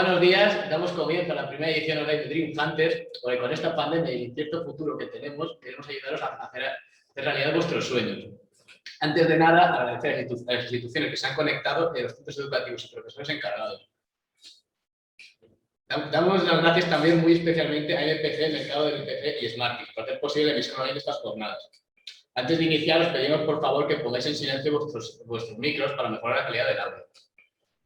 Buenos días, damos comienzo a la primera edición online de Dream Hunters, porque con esta pandemia y el incierto futuro que tenemos, queremos ayudaros a hacer realidad vuestros sueños. Antes de nada, agradecer a las instituciones que se han conectado y a los centros educativos y profesores encargados. Damos las gracias también muy especialmente a NPC, Mercado del NPC y Smarties, por hacer posible la emisión online de estas jornadas. Antes de iniciar, os pedimos por favor que pongáis en silencio vuestros micros para mejorar la calidad del audio.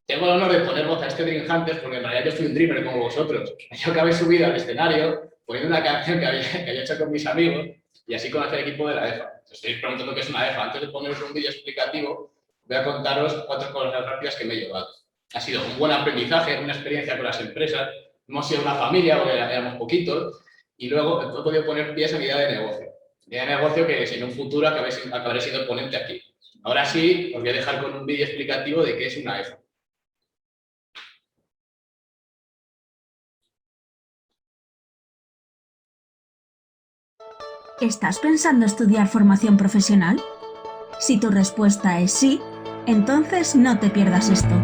Tengo el honor de poner voz a este Dream Hunters porque en realidad yo fui un dreamer como vosotros. Yo acabé subido al escenario poniendo una canción que había hecho con mis amigos y así conocí el equipo de la EFA. Os estáis preguntando qué es una EFA. Antes de poneros un vídeo explicativo, voy a contaros 4 cosas rápidas que me he llevado. Ha sido un buen aprendizaje, una experiencia con las empresas, hemos sido una familia porque éramos poquitos y luego he podido poner pies a mi idea de negocio. Idea de negocio que en un futuro acabaré siendo ponente aquí. Ahora sí, os voy a dejar con un vídeo explicativo de qué es una EFA. ¿Estás pensando estudiar formación profesional? Si tu respuesta es sí, entonces no te pierdas esto.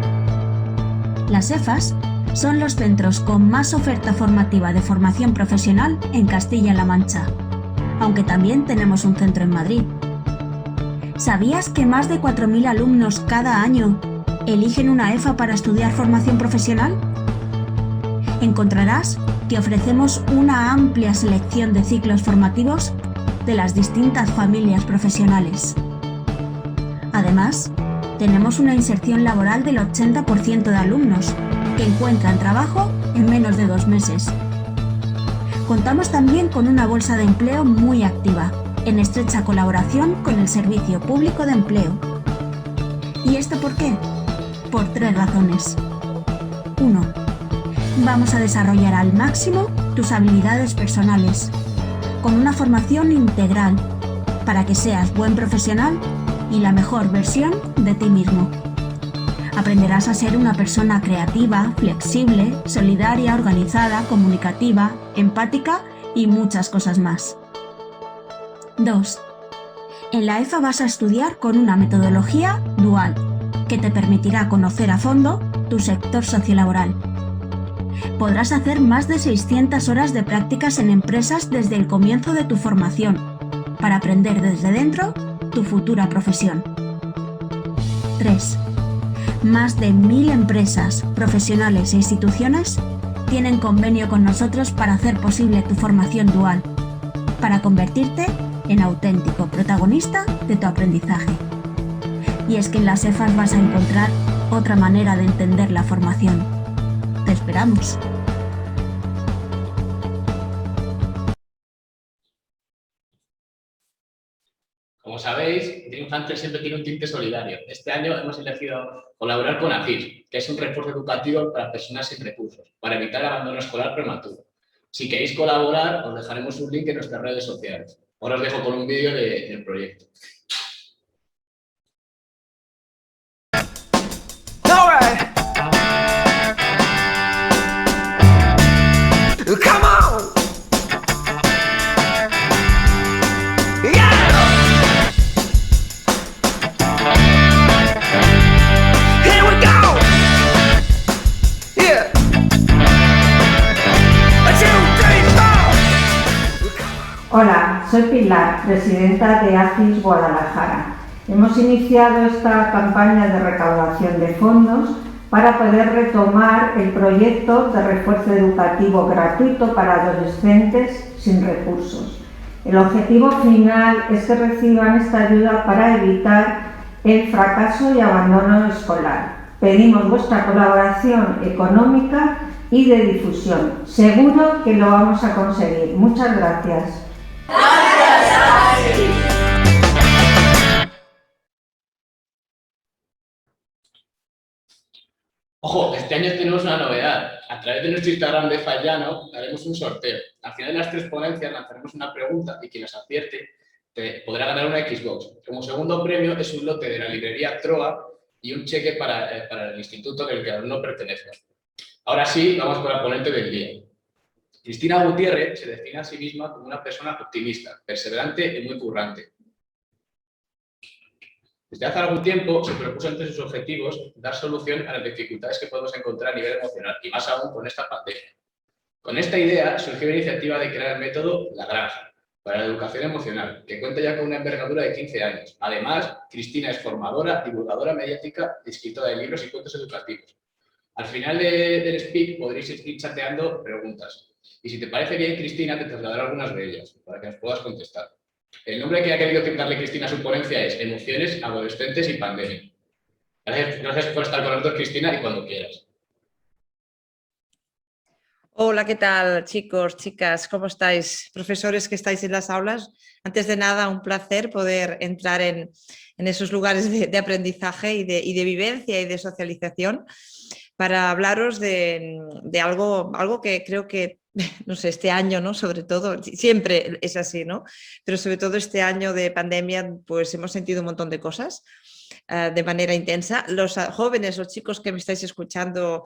Las EFAs son los centros con más oferta formativa de formación profesional en Castilla-La Mancha, aunque también tenemos un centro en Madrid. ¿Sabías que más de 4.000 alumnos cada año eligen una EFA para estudiar formación profesional? Encontrarás que ofrecemos una amplia selección de ciclos formativos de las distintas familias profesionales. Además, tenemos una inserción laboral del 80% de alumnos que encuentran trabajo en menos de 2 meses. Contamos también con una bolsa de empleo muy activa, en estrecha colaboración con el Servicio Público de Empleo. ¿Y esto por qué? Por 3 razones. 1. Vamos a desarrollar al máximo tus habilidades personales, con una formación integral, para que seas buen profesional y la mejor versión de ti mismo. Aprenderás a ser una persona creativa, flexible, solidaria, organizada, comunicativa, empática y muchas cosas más. 2. En la EFA vas a estudiar con una metodología dual, que te permitirá conocer a fondo tu sector sociolaboral. Podrás hacer más de 600 horas de prácticas en empresas desde el comienzo de tu formación, para aprender desde dentro tu futura profesión. 3. Más de 1.000 empresas, profesionales e instituciones tienen convenio con nosotros para hacer posible tu formación dual, para convertirte en auténtico protagonista de tu aprendizaje. Y es que en las EFAs vas a encontrar otra manera de entender la formación. ¡Te esperamos! Como sabéis, Dream Hunters siempre tiene un tinte solidario. Este año hemos elegido colaborar con AFIS, que es un refuerzo educativo para personas sin recursos, para evitar el abandono escolar prematuro. Si queréis colaborar, os dejaremos un link en nuestras redes sociales. Ahora os dejo con un vídeo del proyecto. Come on! Yeah! Here we go! Yeah! 1, 2, 3, 4! Hola, soy Pilar, presidenta de AFIS Guadalajara. Hemos iniciado esta campaña de recaudación de fondos para poder retomar el proyecto de refuerzo educativo gratuito para adolescentes sin recursos. El objetivo final es que reciban esta ayuda para evitar el fracaso y abandono escolar. Pedimos vuestra colaboración económica y de difusión. Seguro que lo vamos a conseguir. Muchas gracias. Ojo, este año tenemos una novedad. A través de nuestro Instagram de Fallano haremos un sorteo. Al final de las 3 ponencias lanzaremos una pregunta y quien las acierte podrá ganar una Xbox. Como segundo premio es un lote de la librería Troa y un cheque para el instituto del que el alumno pertenece. Ahora sí, vamos con la ponente del día. Cristina Gutiérrez se define a sí misma como una persona optimista, perseverante y muy currante. Desde hace algún tiempo se propuso entre sus objetivos dar solución a las dificultades que podemos encontrar a nivel emocional, y más aún con esta pandemia. Con esta idea surgió la iniciativa de crear el método La Granja para la educación emocional, que cuenta ya con una envergadura de 15 años. Además, Cristina es formadora, divulgadora mediática y escritora de libros y cuentos educativos. Al final del speak podréis ir chateando preguntas. Y si te parece bien, Cristina, te trasladaré algunas de ellas para que nos puedas contestar. El nombre que ha querido darle Cristina a su ponencia es Emociones, Adolescentes y Pandemia. Gracias por estar con nosotros, Cristina, y cuando quieras. Hola, ¿qué tal, chicos, chicas? ¿Cómo estáis? Profesores que estáis en las aulas. Antes de nada, un placer poder entrar en esos lugares de aprendizaje y de vivencia y de socialización para hablaros de algo que creo que, no sé, este año, ¿no? Sobre todo, siempre es así, ¿no? Pero sobre todo este año de pandemia, pues hemos sentido un montón de cosas de manera intensa. Los jóvenes, los chicos que me estáis escuchando,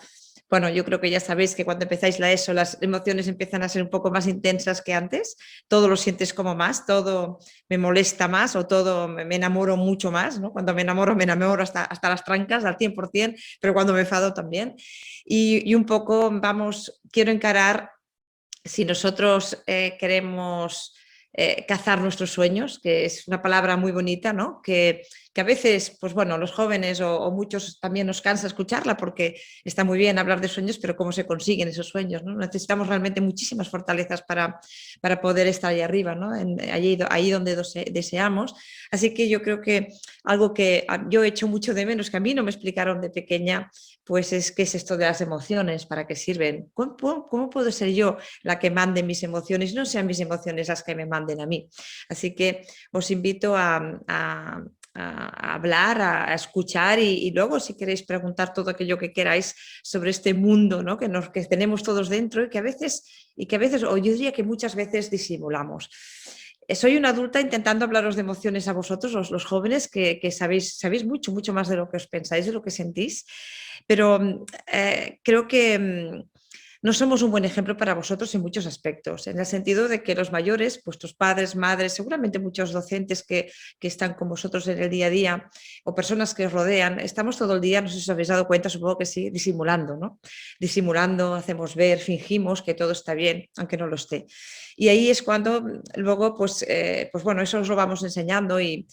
bueno, yo creo que ya sabéis que cuando empezáis la ESO las emociones empiezan a ser un poco más intensas que antes, todo lo sientes como más, todo me molesta más o todo me enamoro mucho más, ¿no? Cuando me enamoro hasta las trancas al 100%, pero cuando me enfado también. Y un poco quiero encarar si nosotros queremos cazar nuestros sueños, que es una palabra muy bonita, ¿no? Que a veces, pues bueno, los jóvenes o muchos también nos cansa escucharla porque está muy bien hablar de sueños, pero cómo se consiguen esos sueños, ¿no? Necesitamos realmente muchísimas fortalezas para poder estar ahí arriba, ¿no? Ahí donde deseamos. Así que yo creo que algo que yo he hecho mucho de menos, que a mí no me explicaron de pequeña, pues es qué es esto de las emociones, para qué sirven, cómo puedo ser yo la que mande mis emociones, no sean mis emociones las que me manden a mí. Así que os invito a hablar, a escuchar y luego si queréis preguntar todo aquello que queráis sobre este mundo, ¿no? que tenemos todos dentro y que a veces, o yo diría que muchas veces disimulamos. Soy una adulta intentando hablaros de emociones a vosotros, los jóvenes, que sabéis mucho más de lo que os pensáis, de lo que sentís, pero creo que no somos un buen ejemplo para vosotros en muchos aspectos, en el sentido de que los mayores, vuestros padres, madres, seguramente muchos docentes que están con vosotros en el día a día o personas que os rodean, estamos todo el día, no sé si os habéis dado cuenta, supongo que sí, disimulando, ¿no? Disimulando, hacemos ver, fingimos que todo está bien, aunque no lo esté. Y ahí es cuando luego, pues bueno, eso os lo vamos enseñando y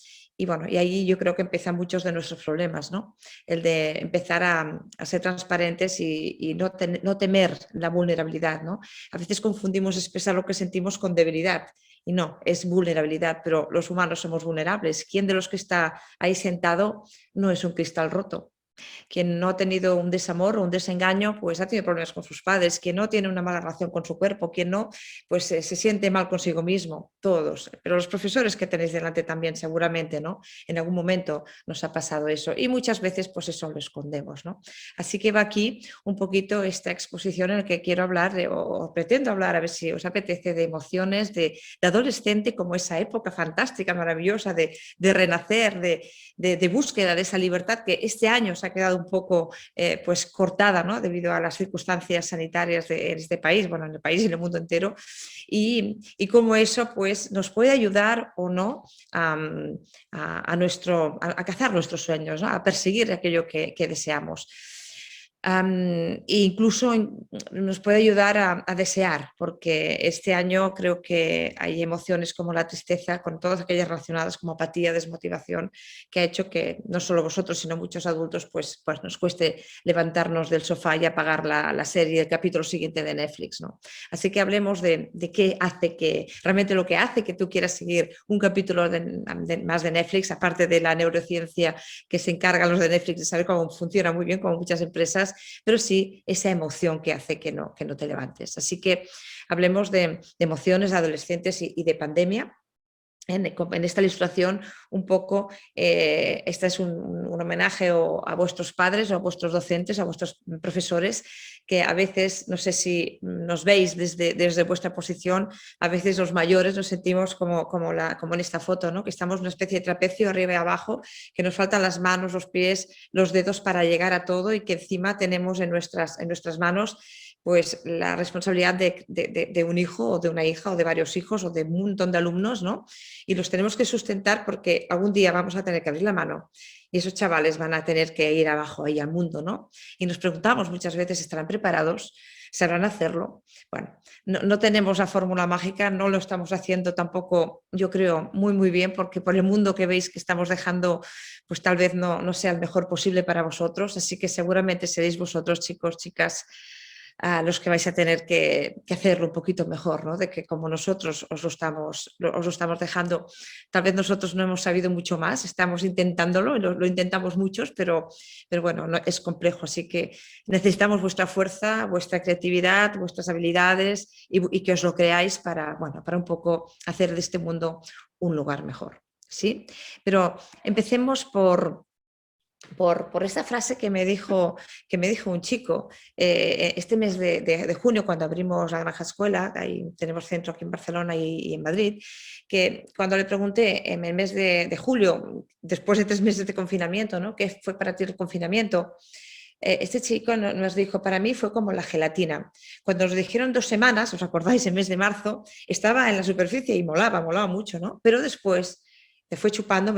bueno, y ahí yo creo que empiezan muchos de nuestros problemas, ¿no? El de empezar a ser transparentes y no temer la vulnerabilidad, ¿no? A veces confundimos expresar lo que sentimos con debilidad y no, es vulnerabilidad, pero los humanos somos vulnerables. ¿Quién de los que está ahí sentado no es un cristal roto? Quien no ha tenido un desamor o un desengaño, pues ha tenido problemas con sus padres. Quien no tiene una mala relación con su cuerpo, quien no, pues se siente mal consigo mismo, todos. Pero los profesores que tenéis delante también, seguramente, ¿no? En algún momento nos ha pasado eso y muchas veces, pues eso lo escondemos, ¿no? Así que va aquí un poquito esta exposición en la que quiero hablar, o pretendo hablar, a ver si os apetece, de emociones de adolescente, como esa época fantástica, maravillosa de renacer, de búsqueda de esa libertad que este año se ha quedado un poco pues cortada, ¿no? Debido a las circunstancias sanitarias en este país, bueno, en el país y en el mundo entero, y cómo eso pues, nos puede ayudar o no a cazar nuestros sueños, ¿no? A perseguir aquello que deseamos. E incluso nos puede ayudar a desear, porque este año creo que hay emociones como la tristeza, con todas aquellas relacionadas como apatía, desmotivación, que ha hecho que no solo vosotros, sino muchos adultos, pues nos cueste levantarnos del sofá y apagar la serie, el capítulo siguiente de Netflix, ¿no? Así que hablemos de qué hace que, realmente lo que hace que tú quieras seguir un capítulo más de Netflix, aparte de la neurociencia que se encargan los de Netflix de saber cómo funciona muy bien, como muchas empresas, pero sí esa emoción que hace que no te levantes. Así que hablemos de emociones, de adolescentes y de pandemia. En esta ilustración un poco, este es un homenaje a vuestros padres o a vuestros docentes, a vuestros profesores, que a veces, no sé si nos veis desde vuestra posición, a veces los mayores nos sentimos como en esta foto, ¿no? Que estamos en una especie de trapecio arriba y abajo, que nos faltan las manos, los pies, los dedos para llegar a todo y que encima tenemos en nuestras manos pues la responsabilidad de un hijo o de una hija o de varios hijos o de un montón de alumnos, ¿no? y los tenemos que sustentar porque algún día vamos a tener que abrir la mano y esos chavales van a tener que ir abajo ahí al mundo, ¿no? Y nos preguntamos muchas veces, ¿estarán preparados? ¿Sabrán hacerlo? Bueno, no tenemos la fórmula mágica, no lo estamos haciendo tampoco, yo creo, muy bien, porque por el mundo que veis que estamos dejando, pues tal vez no sea el mejor posible para vosotros, así que seguramente seréis vosotros, chicos, chicas, los que vais a tener que hacerlo un poquito mejor, ¿no? De que como nosotros os lo estamos dejando, tal vez nosotros no hemos sabido mucho más, estamos intentándolo, lo intentamos muchos, pero bueno, es complejo, así que necesitamos vuestra fuerza, vuestra creatividad, vuestras habilidades y que os lo creáis para un poco hacer de este mundo un lugar mejor, ¿sí? Pero empecemos por esta frase que me dijo un chico este mes de junio, cuando abrimos la Granja Escuela, ahí tenemos centro aquí en Barcelona y en Madrid, que cuando le pregunté en el mes de julio, después de 3 meses de confinamiento, ¿no? ¿Qué fue para ti el confinamiento? Este chico nos dijo, para mí fue como la gelatina. Cuando nos dijeron 2 semanas, ¿os acordáis? El mes de marzo, estaba en la superficie y molaba mucho, ¿no? Pero después me fue chupando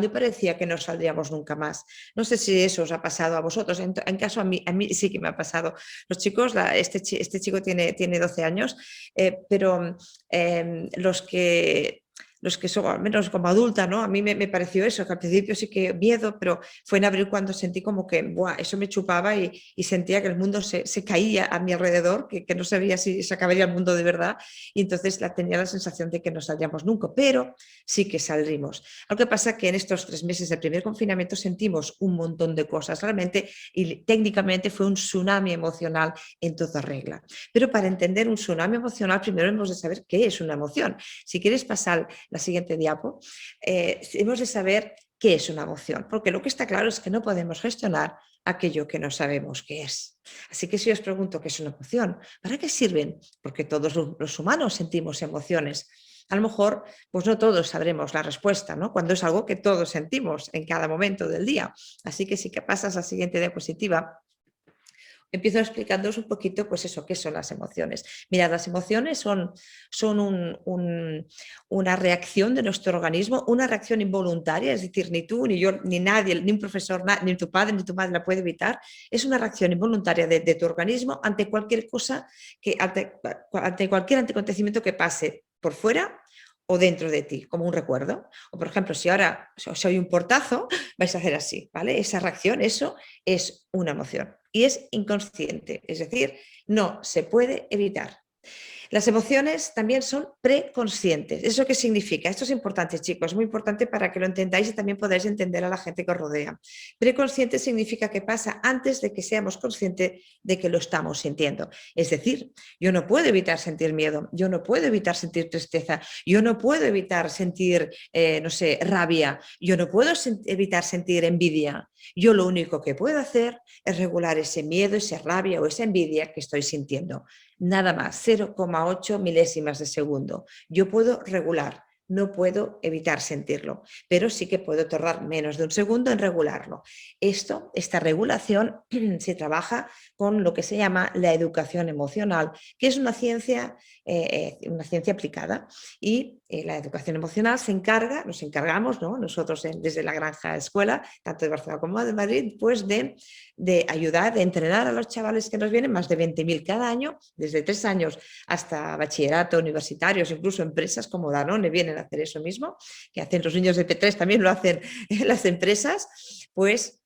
y parecía que no saldríamos nunca más. No sé si eso os ha pasado a vosotros. En caso a mí sí que me ha pasado. Los chicos, este chico tiene 12 años, pero los que son, al menos como adulta, ¿no? A mí me pareció eso, que al principio sí que miedo, pero fue en abril cuando sentí como que ¡buah! Eso me chupaba y sentía que el mundo se caía a mi alrededor, que no sabía si se acabaría el mundo de verdad, y entonces tenía la sensación de que no saldríamos nunca, pero sí que saldrimos. Lo que pasa es que en estos 3 meses del primer confinamiento sentimos un montón de cosas realmente, y técnicamente fue un tsunami emocional en toda regla. Pero para entender un tsunami emocional primero hemos de saber qué es una emoción. Si quieres pasar la siguiente diapo, hemos de saber qué es una emoción, porque lo que está claro es que no podemos gestionar aquello que no sabemos qué es. Así que si os pregunto qué es una emoción, ¿para qué sirven? Porque todos los humanos sentimos emociones. A lo mejor, pues no todos sabremos la respuesta, ¿no? Cuando es algo que todos sentimos en cada momento del día. Así que si pasas a la siguiente diapositiva, empiezo explicándoos un poquito, pues eso, qué son las emociones. Mirad, las emociones son una reacción de nuestro organismo, una reacción involuntaria, es decir, ni tú, ni yo, ni nadie, ni un profesor, ni tu padre, ni tu madre la puede evitar. Es una reacción involuntaria de tu organismo ante cualquier cosa, ante cualquier acontecimiento que pase por fuera o dentro de ti, como un recuerdo. O por ejemplo, si ahora os oye un portazo, vais a hacer así, ¿vale? Esa reacción, eso es una emoción y es inconsciente, es decir, no se puede evitar. Las emociones también son preconscientes. ¿Eso qué significa? Esto es importante, chicos, es muy importante para que lo entendáis y también podáis entender a la gente que os rodea. Preconsciente significa que pasa antes de que seamos conscientes de que lo estamos sintiendo. Es decir, yo no puedo evitar sentir miedo, yo no puedo evitar sentir tristeza, yo no puedo evitar sentir, rabia, yo no puedo evitar sentir envidia. Yo lo único que puedo hacer es regular ese miedo, esa rabia o esa envidia que estoy sintiendo. Nada más, 0,8 milésimas de segundo. Yo puedo regular, no puedo evitar sentirlo, pero sí que puedo tardar menos de un segundo en regularlo. Esta regulación se trabaja con lo que se llama la educación emocional, que es una ciencia aplicada, y la educación emocional nos encargamos, ¿no? Nosotros desde la Granja Escuela, tanto de Barcelona como de Madrid, pues de ayudar, de entrenar a los chavales que nos vienen, más de 20.000 cada año, desde 3 años hasta bachillerato, universitarios, incluso empresas como Danone vienen a hacer eso mismo, que hacen los niños de P3, también lo hacen las empresas, pues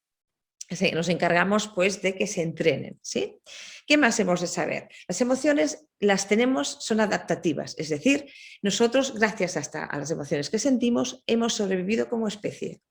nos encargamos pues de que se entrenen, ¿sí? ¿Qué más hemos de saber? Las emociones las tenemos, son adaptativas, es decir, nosotros gracias a las emociones que sentimos hemos sobrevivido como especie.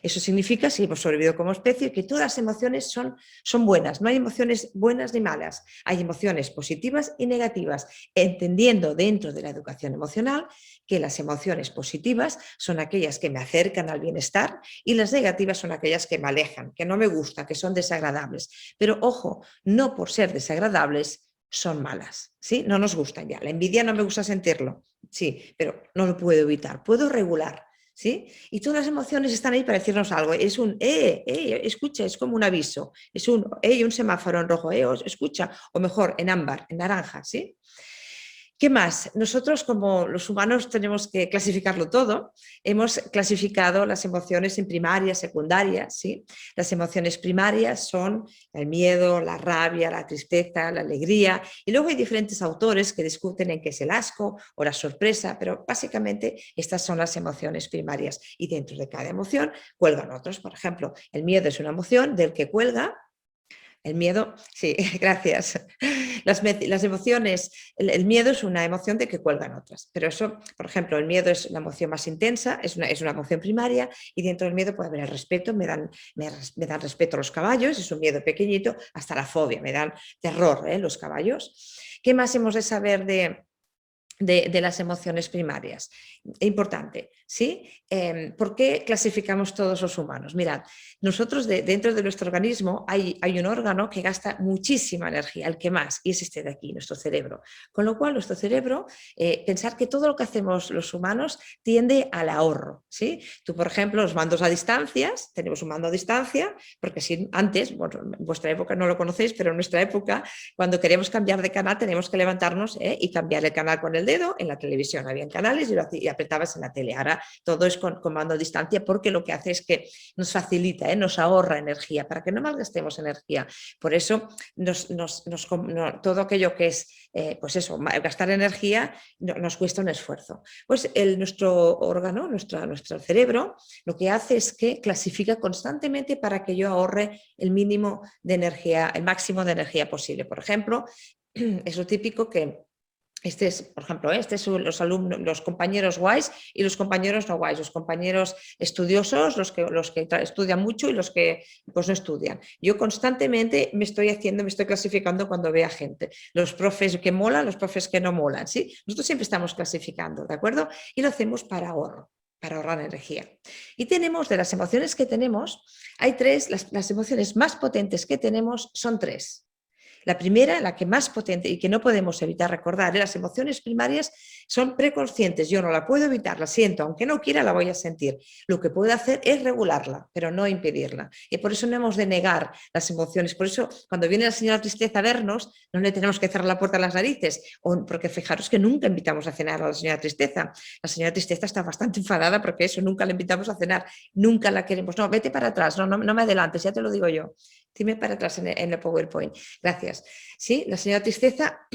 Eso significa, si hemos sobrevivido como especie, que todas las emociones son buenas, no hay emociones buenas ni malas, hay emociones positivas y negativas, entendiendo dentro de la educación emocional que las emociones positivas son aquellas que me acercan al bienestar y las negativas son aquellas que me alejan, que no me gustan, que son desagradables. Pero ojo, no por ser desagradables son malas, ¿sí? No nos gustan ya. La envidia no me gusta sentirlo, sí, pero no lo puedo evitar, puedo regular. ¿Sí? Y todas las emociones están ahí para decirnos algo. Es un, escucha, es como un aviso. Es un semáforo en rojo, escucha, o mejor, en ámbar, en naranja, ¿sí? ¿Qué más? Nosotros, como los humanos, tenemos que clasificarlo todo. Hemos clasificado las emociones en primarias, secundarias. ¿Sí? Las emociones primarias son el miedo, la rabia, la tristeza, la alegría. Y luego hay diferentes autores que discuten en qué es el asco o la sorpresa, pero básicamente estas son las emociones primarias. Y dentro de cada emoción cuelgan otros. Por ejemplo, el miedo es una emoción del que cuelga. El miedo, sí, gracias. Las emociones, el miedo es una emoción de que cuelgan otras, pero eso, por ejemplo, el miedo es la emoción más intensa, es una emoción primaria y dentro del miedo puede haber el respeto, me dan respeto a los caballos, es un miedo pequeñito, hasta la fobia, me dan terror los caballos. ¿Qué más hemos de saber de las emociones primarias? Importante, ¿sí? ¿Por qué clasificamos todos los humanos? Mirad, nosotros dentro de nuestro organismo hay un órgano que gasta muchísima energía, el que más, y es este de aquí, nuestro cerebro. Con lo cual, nuestro cerebro, pensar que todo lo que hacemos los humanos tiende al ahorro, ¿sí? Tú, por ejemplo, los mandos a distancias, tenemos un mando a distancia, porque si antes, bueno, en vuestra época no lo conocéis, pero en nuestra época, cuando queremos cambiar de canal, tenemos que levantarnos y cambiar el canal con el dedo. En la televisión habían canales y apretabas en la tele. Ahora todo es con mando a distancia porque lo que hace es que nos facilita, nos ahorra energía para que no malgastemos energía. Por eso todo aquello que es pues eso, gastar energía nos cuesta un esfuerzo. Pues nuestro órgano, nuestro cerebro, lo que hace es que clasifica constantemente para que yo ahorre el mínimo de energía, el máximo de energía posible. Por ejemplo, es lo típico que por ejemplo, son los compañeros guays y los compañeros no guays, los compañeros estudiosos, los que estudian mucho y los que pues no estudian. Yo constantemente me estoy clasificando cuando veo a gente, los profes que molan, los profes que no molan, ¿sí? Nosotros siempre estamos clasificando, ¿de acuerdo? Y lo hacemos para ahorrar energía. Y tenemos, de las emociones que tenemos, hay tres, las emociones más potentes que tenemos son tres. La primera, la que más potente y que no podemos evitar recordar, las emociones primarias son preconscientes, yo no la puedo evitar, la siento, aunque no quiera la voy a sentir. Lo que puedo hacer es regularla, pero no impedirla. Y por eso no hemos de negar las emociones. Por eso cuando viene la señora Tristeza a vernos, no le tenemos que cerrar la puerta a las narices, porque fijaros que nunca invitamos a cenar a la señora Tristeza. La señora Tristeza está bastante enfadada porque eso, nunca la invitamos a cenar, nunca la queremos. No, vete para atrás, no me adelantes, ya te lo digo yo. Dime para atrás en el PowerPoint. Gracias. Sí, la señora Tristeza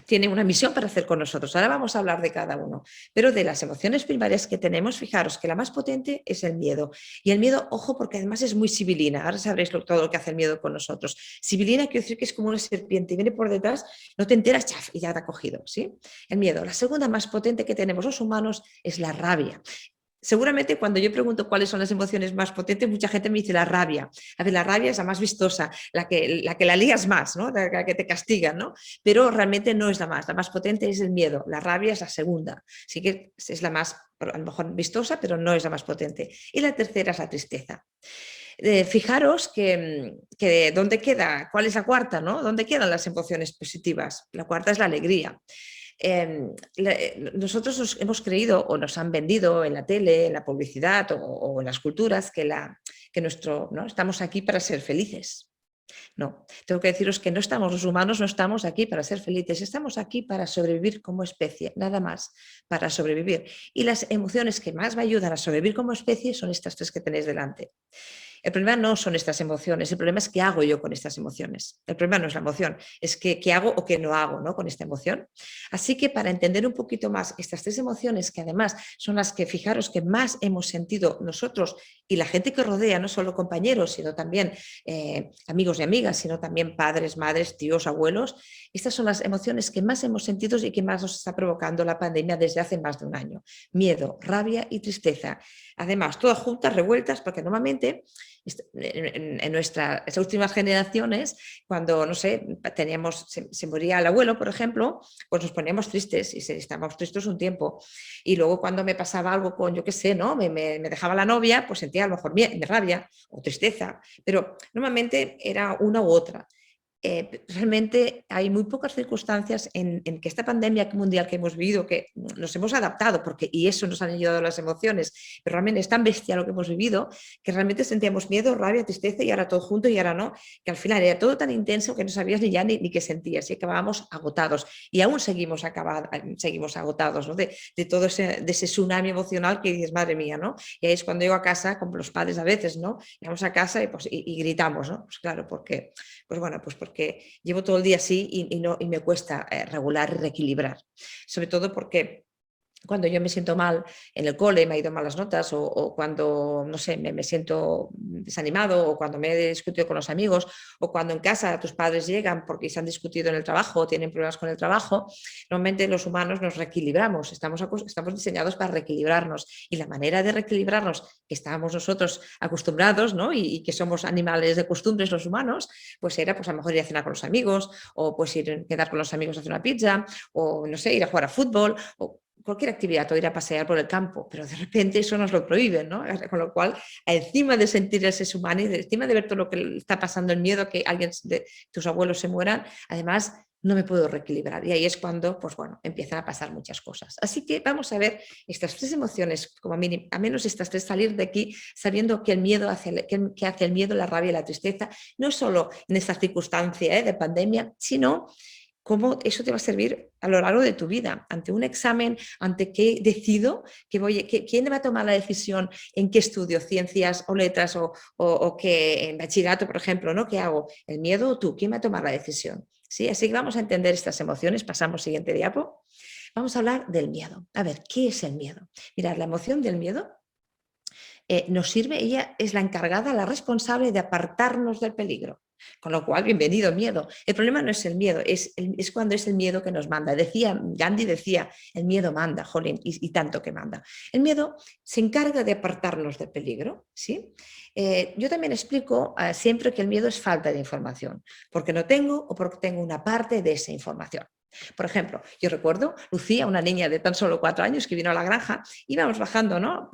tiene una misión para hacer con nosotros. Ahora vamos a hablar de cada uno. Pero de las emociones primarias que tenemos, fijaros que la más potente es el miedo. Y el miedo, ojo, porque además es muy sibilina. Ahora sabréis todo lo que hace el miedo con nosotros. Sibilina quiere decir que es como una serpiente y viene por detrás, no te enteras, chaf, y ya te ha cogido. ¿Sí? El miedo. La segunda más potente que tenemos los humanos es la rabia. Seguramente cuando yo pregunto cuáles son las emociones más potentes, mucha gente me dice la rabia. A ver, la rabia es la más vistosa, la que la lías más, ¿no? La que te castigan, ¿no? Pero realmente no es la más potente es el miedo, la rabia es la segunda, sí que es la más, a lo mejor vistosa, pero no es la más potente. Y la tercera es la tristeza. Fijaros que ¿dónde queda? ¿Cuál es la cuarta? ¿No? ¿Dónde quedan las emociones positivas? La cuarta es la alegría. Nosotros nos hemos creído o nos han vendido en la tele, en la publicidad o en las culturas que ¿no? Estamos aquí para ser felices. No, tengo que deciros que los humanos no estamos aquí para ser felices, estamos aquí para sobrevivir como especie, nada más, para sobrevivir. Y las emociones que más me ayudan a sobrevivir como especie son estas tres que tenéis delante. El problema no son estas emociones, el problema es qué hago yo con estas emociones. El problema no es la emoción, es qué hago o qué no hago, ¿no? Con esta emoción. Así que para entender un poquito más estas tres emociones, que además son las que, fijaros, que más hemos sentido nosotros y la gente que rodea, no solo compañeros, sino también amigos y amigas, sino también padres, madres, tíos, abuelos, estas son las emociones que más hemos sentido y que más nos está provocando la pandemia desde hace más de un año. Miedo, rabia y tristeza. Además, todas juntas, revueltas, porque normalmente en nuestras últimas generaciones, cuando, no sé, se moría el abuelo, por ejemplo, pues nos poníamos tristes y estábamos tristes un tiempo. Y luego cuando me pasaba algo con, yo qué sé, ¿no? Me dejaba la novia, pues sentía a lo mejor rabia o tristeza, pero normalmente era una u otra. realmente hay muy pocas circunstancias en que esta pandemia mundial que hemos vivido, que nos hemos adaptado, y eso nos han ayudado las emociones, pero realmente es tan bestial lo que hemos vivido, que realmente sentíamos miedo, rabia, tristeza y ahora todo junto y ahora no, que al final era todo tan intenso que no sabías ni ya ni qué sentías y acabábamos agotados y aún seguimos agotados, ¿no? de todo de ese tsunami emocional que dices, madre mía, ¿no? Y ahí es cuando llego a casa, como los padres a veces, ¿no? Llegamos a casa y gritamos, ¿no? Pues claro, porque llevo todo el día así y me cuesta regular y reequilibrar. Sobre todo porque cuando yo me siento mal en el cole, me ha ido malas notas, o cuando, no sé, me siento desanimado, o cuando me he discutido con los amigos, o cuando en casa tus padres llegan porque se han discutido en el trabajo o tienen problemas con el trabajo, normalmente los humanos nos reequilibramos, estamos diseñados para reequilibrarnos, y la manera de reequilibrarnos que estábamos nosotros acostumbrados, ¿no? y que somos animales de costumbres los humanos, pues era pues a lo mejor ir a cenar con los amigos, o pues quedar con los amigos a hacer una pizza, o no sé, ir a jugar a fútbol, o cualquier actividad, o ir a pasear por el campo, pero de repente eso nos lo prohíben, ¿no? Con lo cual, encima de sentir ese humano y encima de ver todo lo que está pasando, el miedo a que alguien de tus abuelos se mueran, además no me puedo reequilibrar, y ahí es cuando, pues bueno, empiezan a pasar muchas cosas. Así que vamos a ver estas 3 emociones, como mínimo, a menos estas 3, salir de aquí sabiendo que el miedo que hace el miedo, la rabia y la tristeza, no solo en esta circunstancia de pandemia, sino cómo eso te va a servir a lo largo de tu vida, ante un examen, ante qué decido, quién va a tomar la decisión en qué estudio, ciencias o letras, o qué en bachillerato, por ejemplo, ¿no? ¿Qué hago? ¿El miedo o tú? ¿Quién va a tomar la decisión? ¿Sí? Así que vamos a entender estas emociones. Pasamos siguiente diapo. Vamos a hablar del miedo. A ver, ¿qué es el miedo? Mirad, la emoción del miedo nos sirve, ella es la encargada, la responsable de apartarnos del peligro. Con lo cual, bienvenido miedo. El problema no es el miedo, es cuando es el miedo que nos manda. Gandhi decía, el miedo manda, jolín, y tanto que manda. El miedo se encarga de apartarnos del peligro, ¿sí? Yo también explico siempre que el miedo es falta de información, porque no tengo o porque tengo una parte de esa información. Por ejemplo, yo recuerdo Lucía, una niña de tan solo 4 años que vino a la granja, íbamos bajando, ¿no?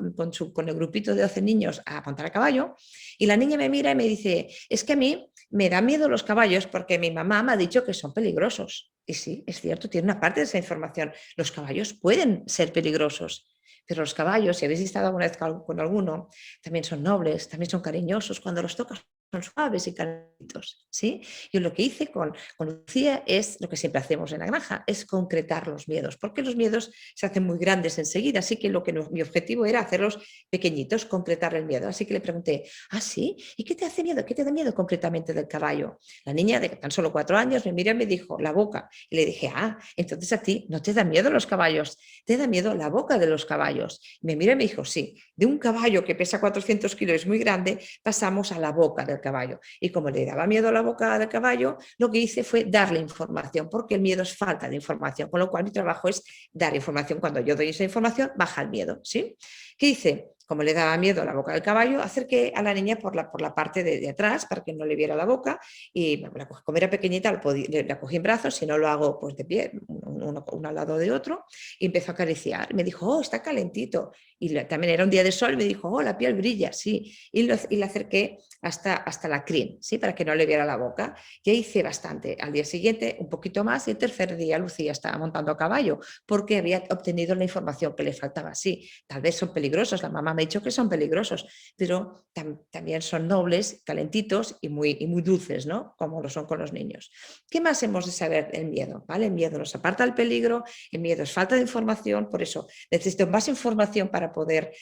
con el grupito de 12 niños a montar a caballo, y la niña me mira y me dice, es que a mí me da miedo los caballos porque mi mamá me ha dicho que son peligrosos. Y sí, es cierto, tiene una parte de esa información. Los caballos pueden ser peligrosos, pero los caballos, si habéis estado alguna vez con alguno, también son nobles, también son cariñosos. Cuando los tocas son suaves y calentitos, ¿sí? Yo lo que hice con Lucía es lo que siempre hacemos en la granja, es concretar los miedos, porque los miedos se hacen muy grandes enseguida, así que mi objetivo era hacerlos pequeñitos, concretar el miedo. Así que le pregunté, ¿ah, sí? ¿Y qué te hace miedo? ¿Qué te da miedo concretamente del caballo? La niña de tan solo 4 años me miró y me dijo, la boca. Y le dije, entonces a ti no te da miedo los caballos, te da miedo la boca de los caballos. Y me miró y me dijo, sí, de un caballo que pesa 400 kilos, es muy grande, pasamos a la boca del caballo. Y como le daba miedo a la boca del caballo, lo que hice fue darle información, porque el miedo es falta de información, con lo cual mi trabajo es dar información. Cuando yo doy esa información, baja el miedo, ¿sí? ¿Qué hice? Como le daba miedo a la boca del caballo, acerqué a la niña por la parte de atrás para que no le viera la boca, y como era pequeñita la cogí en brazos, si no lo hago pues de pie, uno al lado de otro, y empezó a acariciar. Me dijo, oh, está calentito. Y también era un día de sol, y me dijo, oh, la piel brilla, sí. Y le acerqué hasta la crin, ¿sí? Para que no le viera la boca. Y hice bastante. Al día siguiente, un poquito más, y el tercer día Lucía estaba montando a caballo, porque había obtenido la información que le faltaba. Sí, tal vez son peligrosos, la mamá me ha dicho que son peligrosos, pero también son nobles, calentitos y muy dulces, ¿no? Como lo son con los niños. ¿Qué más hemos de saber del miedo? ¿Vale? El miedo nos aparta del peligro, el miedo es falta de información, por eso necesito más información para poder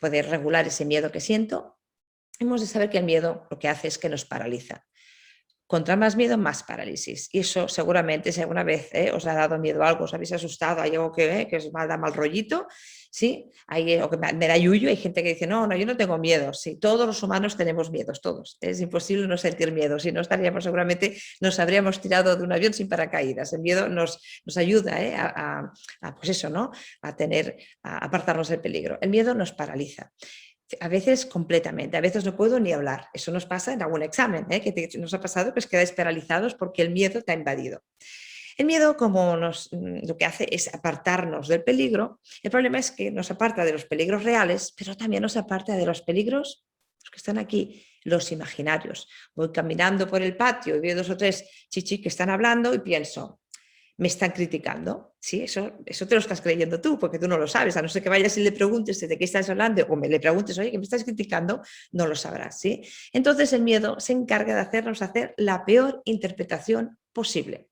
regular ese miedo que siento. Hemos de saber que el miedo lo que hace es que nos paraliza. Contra más miedo, más parálisis. Y eso seguramente, si alguna vez os ha dado miedo a algo, os habéis asustado, hay algo que os da mal rollito, ¿sí? O que me da yuyu, hay gente que dice, no, yo no tengo miedo. Sí, todos los humanos tenemos miedos, todos. Es imposible no sentir miedo, si no estaríamos seguramente, nos habríamos tirado de un avión sin paracaídas. El miedo nos ayuda pues eso, ¿no? A apartarnos del peligro. El miedo nos paraliza. A veces completamente, a veces no puedo ni hablar. Eso nos pasa en algún examen, que nos ha pasado que os quedáis paralizados porque el miedo te ha invadido. El miedo, lo que hace es apartarnos del peligro. El problema es que nos aparta de los peligros reales, pero también nos aparta de los peligros Los que están aquí, los imaginarios. Voy caminando por el patio y veo 2 o 3 chichis que están hablando y pienso, me están criticando. Sí, eso te lo estás creyendo tú, porque tú no lo sabes, a no ser que vayas y le preguntes de qué estás hablando o le preguntes, oye, ¿qué me estás criticando? No lo sabrás, ¿sí? Entonces el miedo se encarga de hacernos hacer la peor interpretación posible.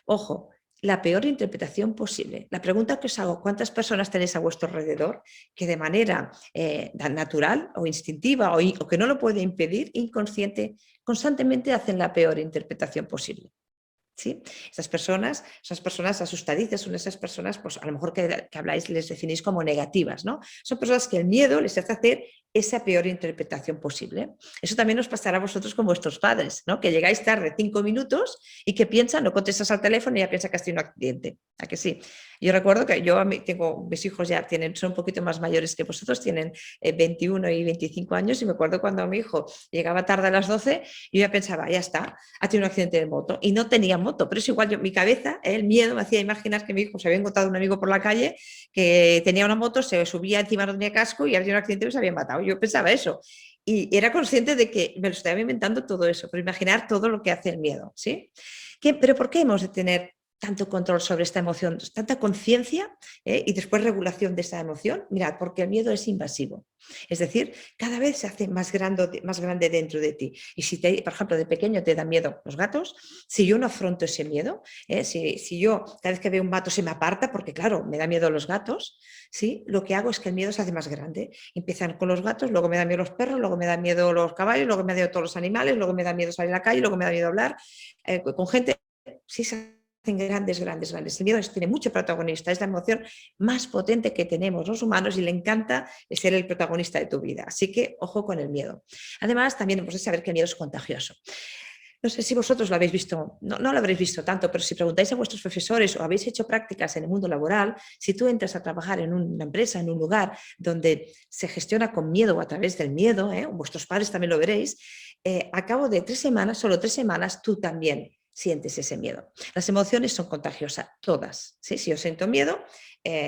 Ojo, la peor interpretación posible. La pregunta que os hago, ¿cuántas personas tenéis a vuestro alrededor que de manera natural o instintiva o que no lo puede impedir, inconsciente, constantemente hacen la peor interpretación posible? ¿Sí? Esas personas asustadizas son esas personas, pues a lo mejor que habláis, les definís como negativas, ¿no? Son personas que el miedo les hace hacer esa peor interpretación posible. Eso también os pasará a vosotros con vuestros padres, ¿no? Que llegáis tarde 5 minutos y que piensan, no contestas al teléfono y ya piensa que has tenido un accidente. ¿A que sí? Yo recuerdo que mis hijos ya son un poquito más mayores que vosotros, tienen 21 y 25 años, y me acuerdo cuando mi hijo llegaba tarde a las 12, yo ya pensaba, ya está, ha tenido un accidente de moto, y no tenía moto, pero es igual, mi cabeza, el miedo me hacía imaginar que mi hijo se había encontrado un amigo por la calle que tenía una moto, se subía encima, no tenía casco y había tenido un accidente y se había matado. Yo pensaba eso y era consciente de que me lo estaba inventando todo eso, pero imaginar todo lo que hace el miedo, ¿sí? ¿Pero por qué hemos de tener tanto control sobre esta emoción, tanta conciencia y después regulación de esa emoción? Mirad, porque el miedo es invasivo. Es decir, cada vez se hace más grande dentro de ti. Y si, por ejemplo, de pequeño te da miedo los gatos, si yo no afronto ese miedo, si yo cada vez que veo un gato se me aparta, porque claro, me da miedo los gatos, ¿sí? Lo que hago es que el miedo se hace más grande. Empiezan con los gatos, luego me da miedo los perros, luego me da miedo los caballos, luego me da miedo todos los animales, luego me da miedo salir a la calle, luego me da miedo hablar con gente. Sí, hacen grandes. El miedo tiene mucho protagonista, es la emoción más potente que tenemos los humanos y le encanta ser el protagonista de tu vida. Así que ojo con el miedo. Además, también hemos de saber que el miedo es contagioso. No sé si vosotros lo habéis visto, no lo habréis visto tanto, pero si preguntáis a vuestros profesores o habéis hecho prácticas en el mundo laboral, si tú entras a trabajar en una empresa, en un lugar donde se gestiona con miedo o a través del miedo, vuestros padres también lo veréis, a cabo de 3 semanas, solo 3 semanas, tú también sientes ese miedo. Las emociones son contagiosas, todas. ¿Sí? Si yo siento miedo,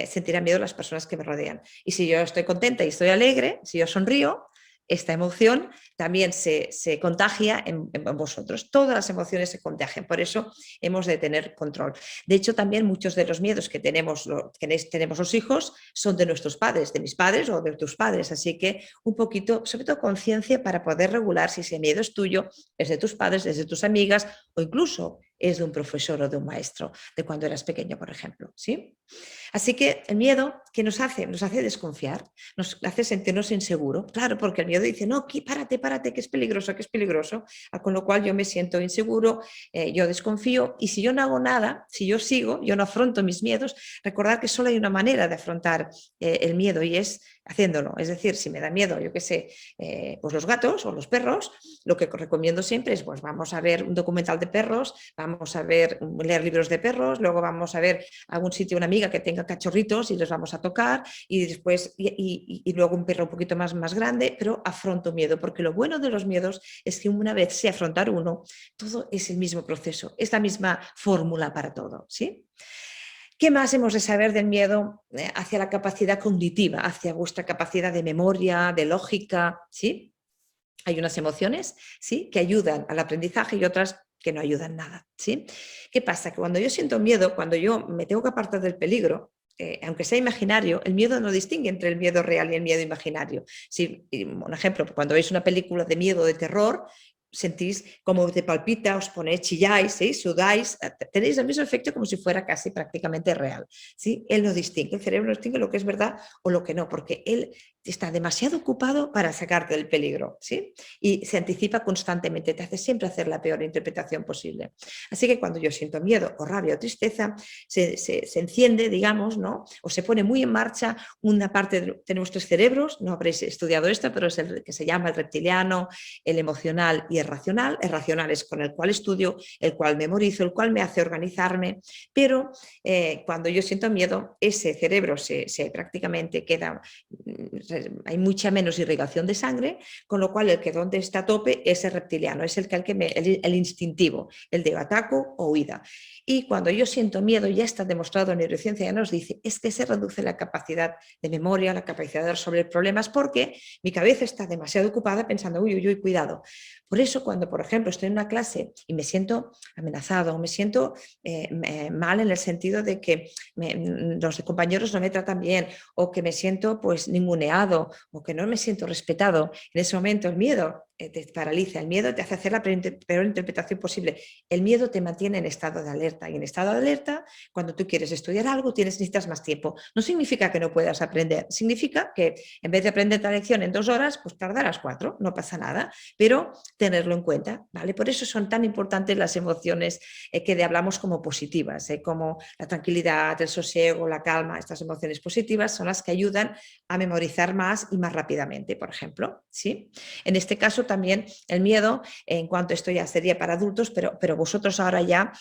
sentirán miedo las personas que me rodean. Y si yo estoy contenta y estoy alegre, si yo sonrío, esta emoción también se contagia en vosotros. Todas las emociones se contagian, por eso hemos de tener control. De hecho, también muchos de los miedos que tenemos los hijos son de nuestros padres, de mis padres o de tus padres, así que un poquito, sobre todo conciencia para poder regular si ese miedo es tuyo, es de tus padres, es de tus amigas o incluso es de un profesor o de un maestro, de cuando eras pequeño, por ejemplo, ¿sí? Así que el miedo, ¿qué nos hace? Nos hace desconfiar, nos hace sentirnos inseguros. Claro, porque el miedo dice, no, párate, que es peligroso, con lo cual yo me siento inseguro, yo desconfío, y si yo no hago nada, si yo sigo, yo no afronto mis miedos, recordar que solo hay una manera de afrontar el miedo y es haciéndolo. Es decir, si me da miedo, yo qué sé, pues los gatos o los perros, lo que recomiendo siempre es, pues vamos a ver un documental de perros, vamos a leer libros de perros, luego vamos a ver algún sitio, una amiga que tenga cachorritos y los vamos a tocar, y después y luego un perro un poquito más grande, pero afronto miedo, porque lo bueno de los miedos es que una vez sé afrontar uno, todo es el mismo proceso, es la misma fórmula para todo, ¿sí? ¿Qué más hemos de saber del miedo hacia la capacidad cognitiva, hacia vuestra capacidad de memoria, de lógica? ¿Sí? Hay unas emociones, ¿sí?, que ayudan al aprendizaje y otras que no ayudan nada, ¿sí? ¿Qué pasa? Que cuando yo siento miedo, cuando yo me tengo que apartar del peligro, aunque sea imaginario, el miedo no distingue entre el miedo real y el miedo imaginario. Si, un ejemplo, cuando veis una película de miedo, de terror, sentís como te palpita, os ponéis, chilláis, ¿sí?, sudáis, tenéis el mismo efecto como si fuera casi prácticamente real, ¿sí? Él no distingue, el cerebro no distingue lo que es verdad o lo que no, porque él está demasiado ocupado para sacarte del peligro, ¿sí? Y se anticipa constantemente, te hace siempre hacer la peor interpretación posible. Así que cuando yo siento miedo o rabia o tristeza, se enciende, digamos, ¿no?, o se pone muy en marcha una parte de nuestros cerebros, no habréis estudiado esto, pero es el que se llama el reptiliano, el emocional y el racional. El racional es con el cual estudio, el cual memorizo, el cual me hace organizarme, pero cuando yo siento miedo, ese cerebro se prácticamente queda hay mucha menos irrigación de sangre, con lo cual el que donde está a tope es el reptiliano, es el instintivo, el de ataco o huida. Y cuando yo siento miedo, ya está demostrado en neurociencia, ya nos dice, es que se reduce la capacidad de memoria, la capacidad de resolver problemas, porque mi cabeza está demasiado ocupada pensando, uy, uy, uy, cuidado. Por eso cuando, por ejemplo, estoy en una clase y me siento amenazado, me siento mal en el sentido de que los compañeros no me tratan bien, o que me siento pues ninguneado, o que no me siento respetado, en ese momento el miedo te paraliza, el miedo te hace hacer la peor interpretación posible. El miedo te mantiene en estado de alerta, y en estado de alerta, cuando tú quieres estudiar algo, necesitas más tiempo. No significa que no puedas aprender, significa que en vez de aprender la lección en 2 horas, pues tardarás 4, no pasa nada, pero tenerlo en cuenta, ¿vale? Por eso son tan importantes las emociones que hablamos como positivas, como la tranquilidad, el sosiego, la calma. Estas emociones positivas son las que ayudan a memorizar más y más rápidamente, por ejemplo, ¿sí? En este caso también el miedo, en cuanto esto ya sería para adultos, pero vosotros ahora ya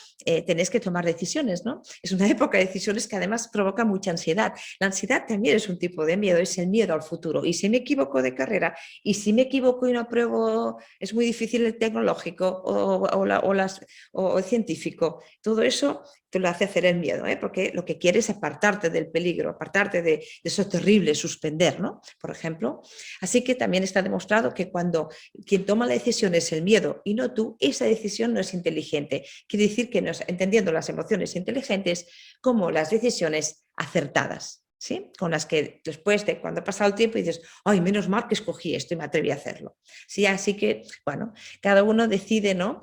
tenéis que tomar decisiones, ¿no? Es una época de decisiones que además provoca mucha ansiedad. La ansiedad también es un tipo de miedo, es el miedo al futuro. Y si me equivoco de carrera, y si me equivoco y no apruebo, es muy difícil el tecnológico o el científico. Todo eso te lo hace hacer el miedo, porque lo que quieres es apartarte del peligro, apartarte de eso terrible, suspender, ¿no? Por ejemplo. Así que también está demostrado que cuando quien toma la decisión es el miedo y no tú, esa decisión no es inteligente. Quiere decir que entendiendo las emociones inteligentes como las decisiones acertadas, ¿sí? Con las que después de cuando ha pasado el tiempo dices, ay, menos mal que escogí esto y me atreví a hacerlo. Sí, así que, bueno, cada uno decide, ¿no?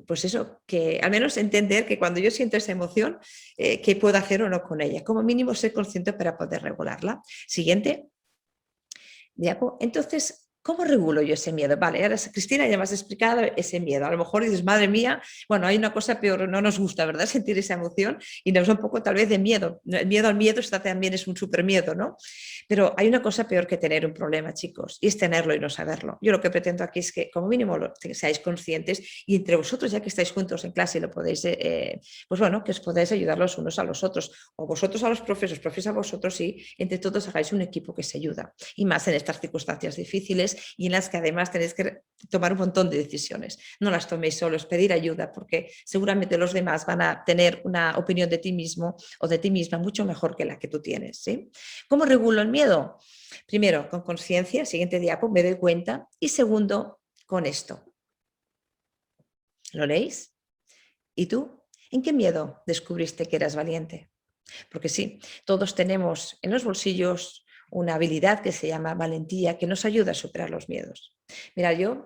Pues eso, que al menos entender que cuando yo siento esa emoción, qué puedo hacer o no con ella. Como mínimo ser consciente para poder regularla. Siguiente. Diapo. Entonces, ¿cómo regulo yo ese miedo? Vale, ahora Cristina ya me has explicado ese miedo. A lo mejor dices, madre mía, bueno, hay una cosa peor, no nos gusta, ¿verdad? Sentir esa emoción y nos da un poco tal vez de miedo. El miedo al miedo también es un súper miedo, ¿no? Pero hay una cosa peor que tener un problema, chicos, y es tenerlo y no saberlo. Yo lo que pretendo aquí es que como mínimo seáis conscientes y entre vosotros, ya que estáis juntos en clase y lo podéis, pues bueno, que os podáis ayudar los unos a los otros, o vosotros a los profes a vosotros, y entre todos hagáis un equipo que se ayuda. Y más en estas circunstancias difíciles y en las que además tenéis que tomar un montón de decisiones. No las toméis solos, pedir ayuda, porque seguramente los demás van a tener una opinión de ti mismo o de ti misma mucho mejor que la que tú tienes, ¿sí? ¿Cómo regulo el miedo? Primero, con conciencia, siguiente diapo, me doy cuenta, y segundo, con esto. ¿Lo leéis? ¿Y tú? ¿En qué miedo descubriste que eras valiente? Porque sí, todos tenemos en los bolsillos una habilidad que se llama valentía, que nos ayuda a superar los miedos. Mira, yo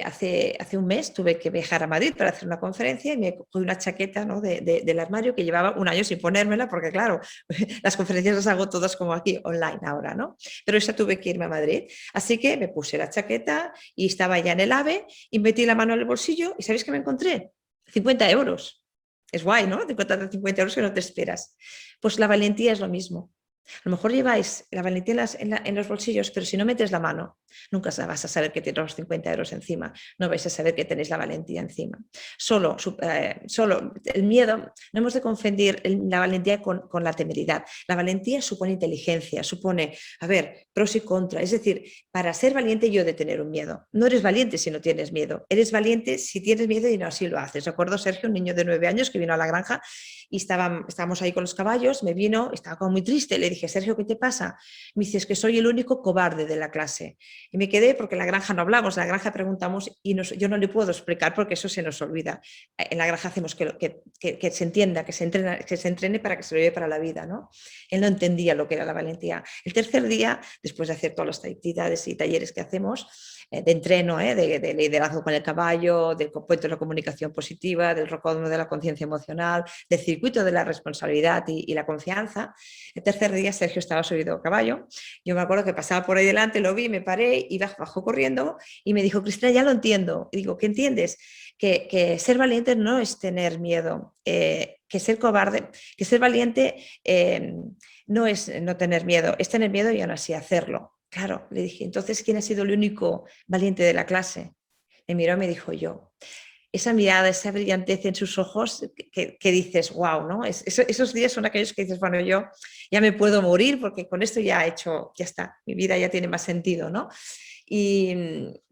hace un mes tuve que viajar a Madrid para hacer una conferencia y me cogí una chaqueta, ¿no? del armario que llevaba un año sin ponérmela, porque claro, las conferencias las hago todas como aquí, online ahora, ¿no? Pero esa tuve que irme a Madrid. Así que me puse la chaqueta y estaba ya en el AVE y metí la mano en el bolsillo y ¿sabéis qué me encontré? 50 euros. Es guay, ¿no? 50 euros que no te esperas. Pues la valentía es lo mismo. A lo mejor lleváis la valentía en los bolsillos, pero si no metes la mano, nunca vas a saber que tienes los 50 euros encima, no vais a saber que tenéis la valentía encima. Solo el miedo, no hemos de confundir la valentía con la temeridad. La valentía supone inteligencia, supone, a ver, pros y contras. Es decir, para ser valiente yo he de tener un miedo. No eres valiente si no tienes miedo, eres valiente si tienes miedo y no así lo haces. Recuerdo Sergio, un niño de 9 años que vino a la granja y estábamos ahí con los caballos, me vino, estaba como muy triste, le dije, Sergio, ¿qué te pasa? Me dice, es que soy el único cobarde de la clase. Y me quedé porque en la granja no hablamos, en la granja preguntamos y yo no le puedo explicar porque eso se nos olvida. En la granja hacemos que se entienda, que se entrene para que se lo lleve para la vida, ¿no? Él no entendía lo que era la valentía. El tercer día, después de hacer todas las actividades y talleres que hacemos, de entreno, de liderazgo con el caballo, del compuesto de la comunicación positiva, del recódromo de la conciencia emocional, del circuito de la responsabilidad y la confianza. El tercer día Sergio estaba subido a caballo. Yo me acuerdo que pasaba por ahí delante, lo vi, me paré y bajó corriendo y me dijo, Cristina, ya lo entiendo. Y digo, ¿qué entiendes? Que ser valiente no es tener miedo, que ser cobarde, que ser valiente no es no tener miedo, es tener miedo y aún así hacerlo. Claro, le dije, entonces, ¿quién ha sido el único valiente de la clase? Me miró y me dijo yo. esa mirada, esa brillantez en sus ojos que dices, wow, ¿no? Esos días son aquellos que dices, bueno, yo ya me puedo morir porque con esto ya he hecho, ya está, mi vida ya tiene más sentido, ¿no? Y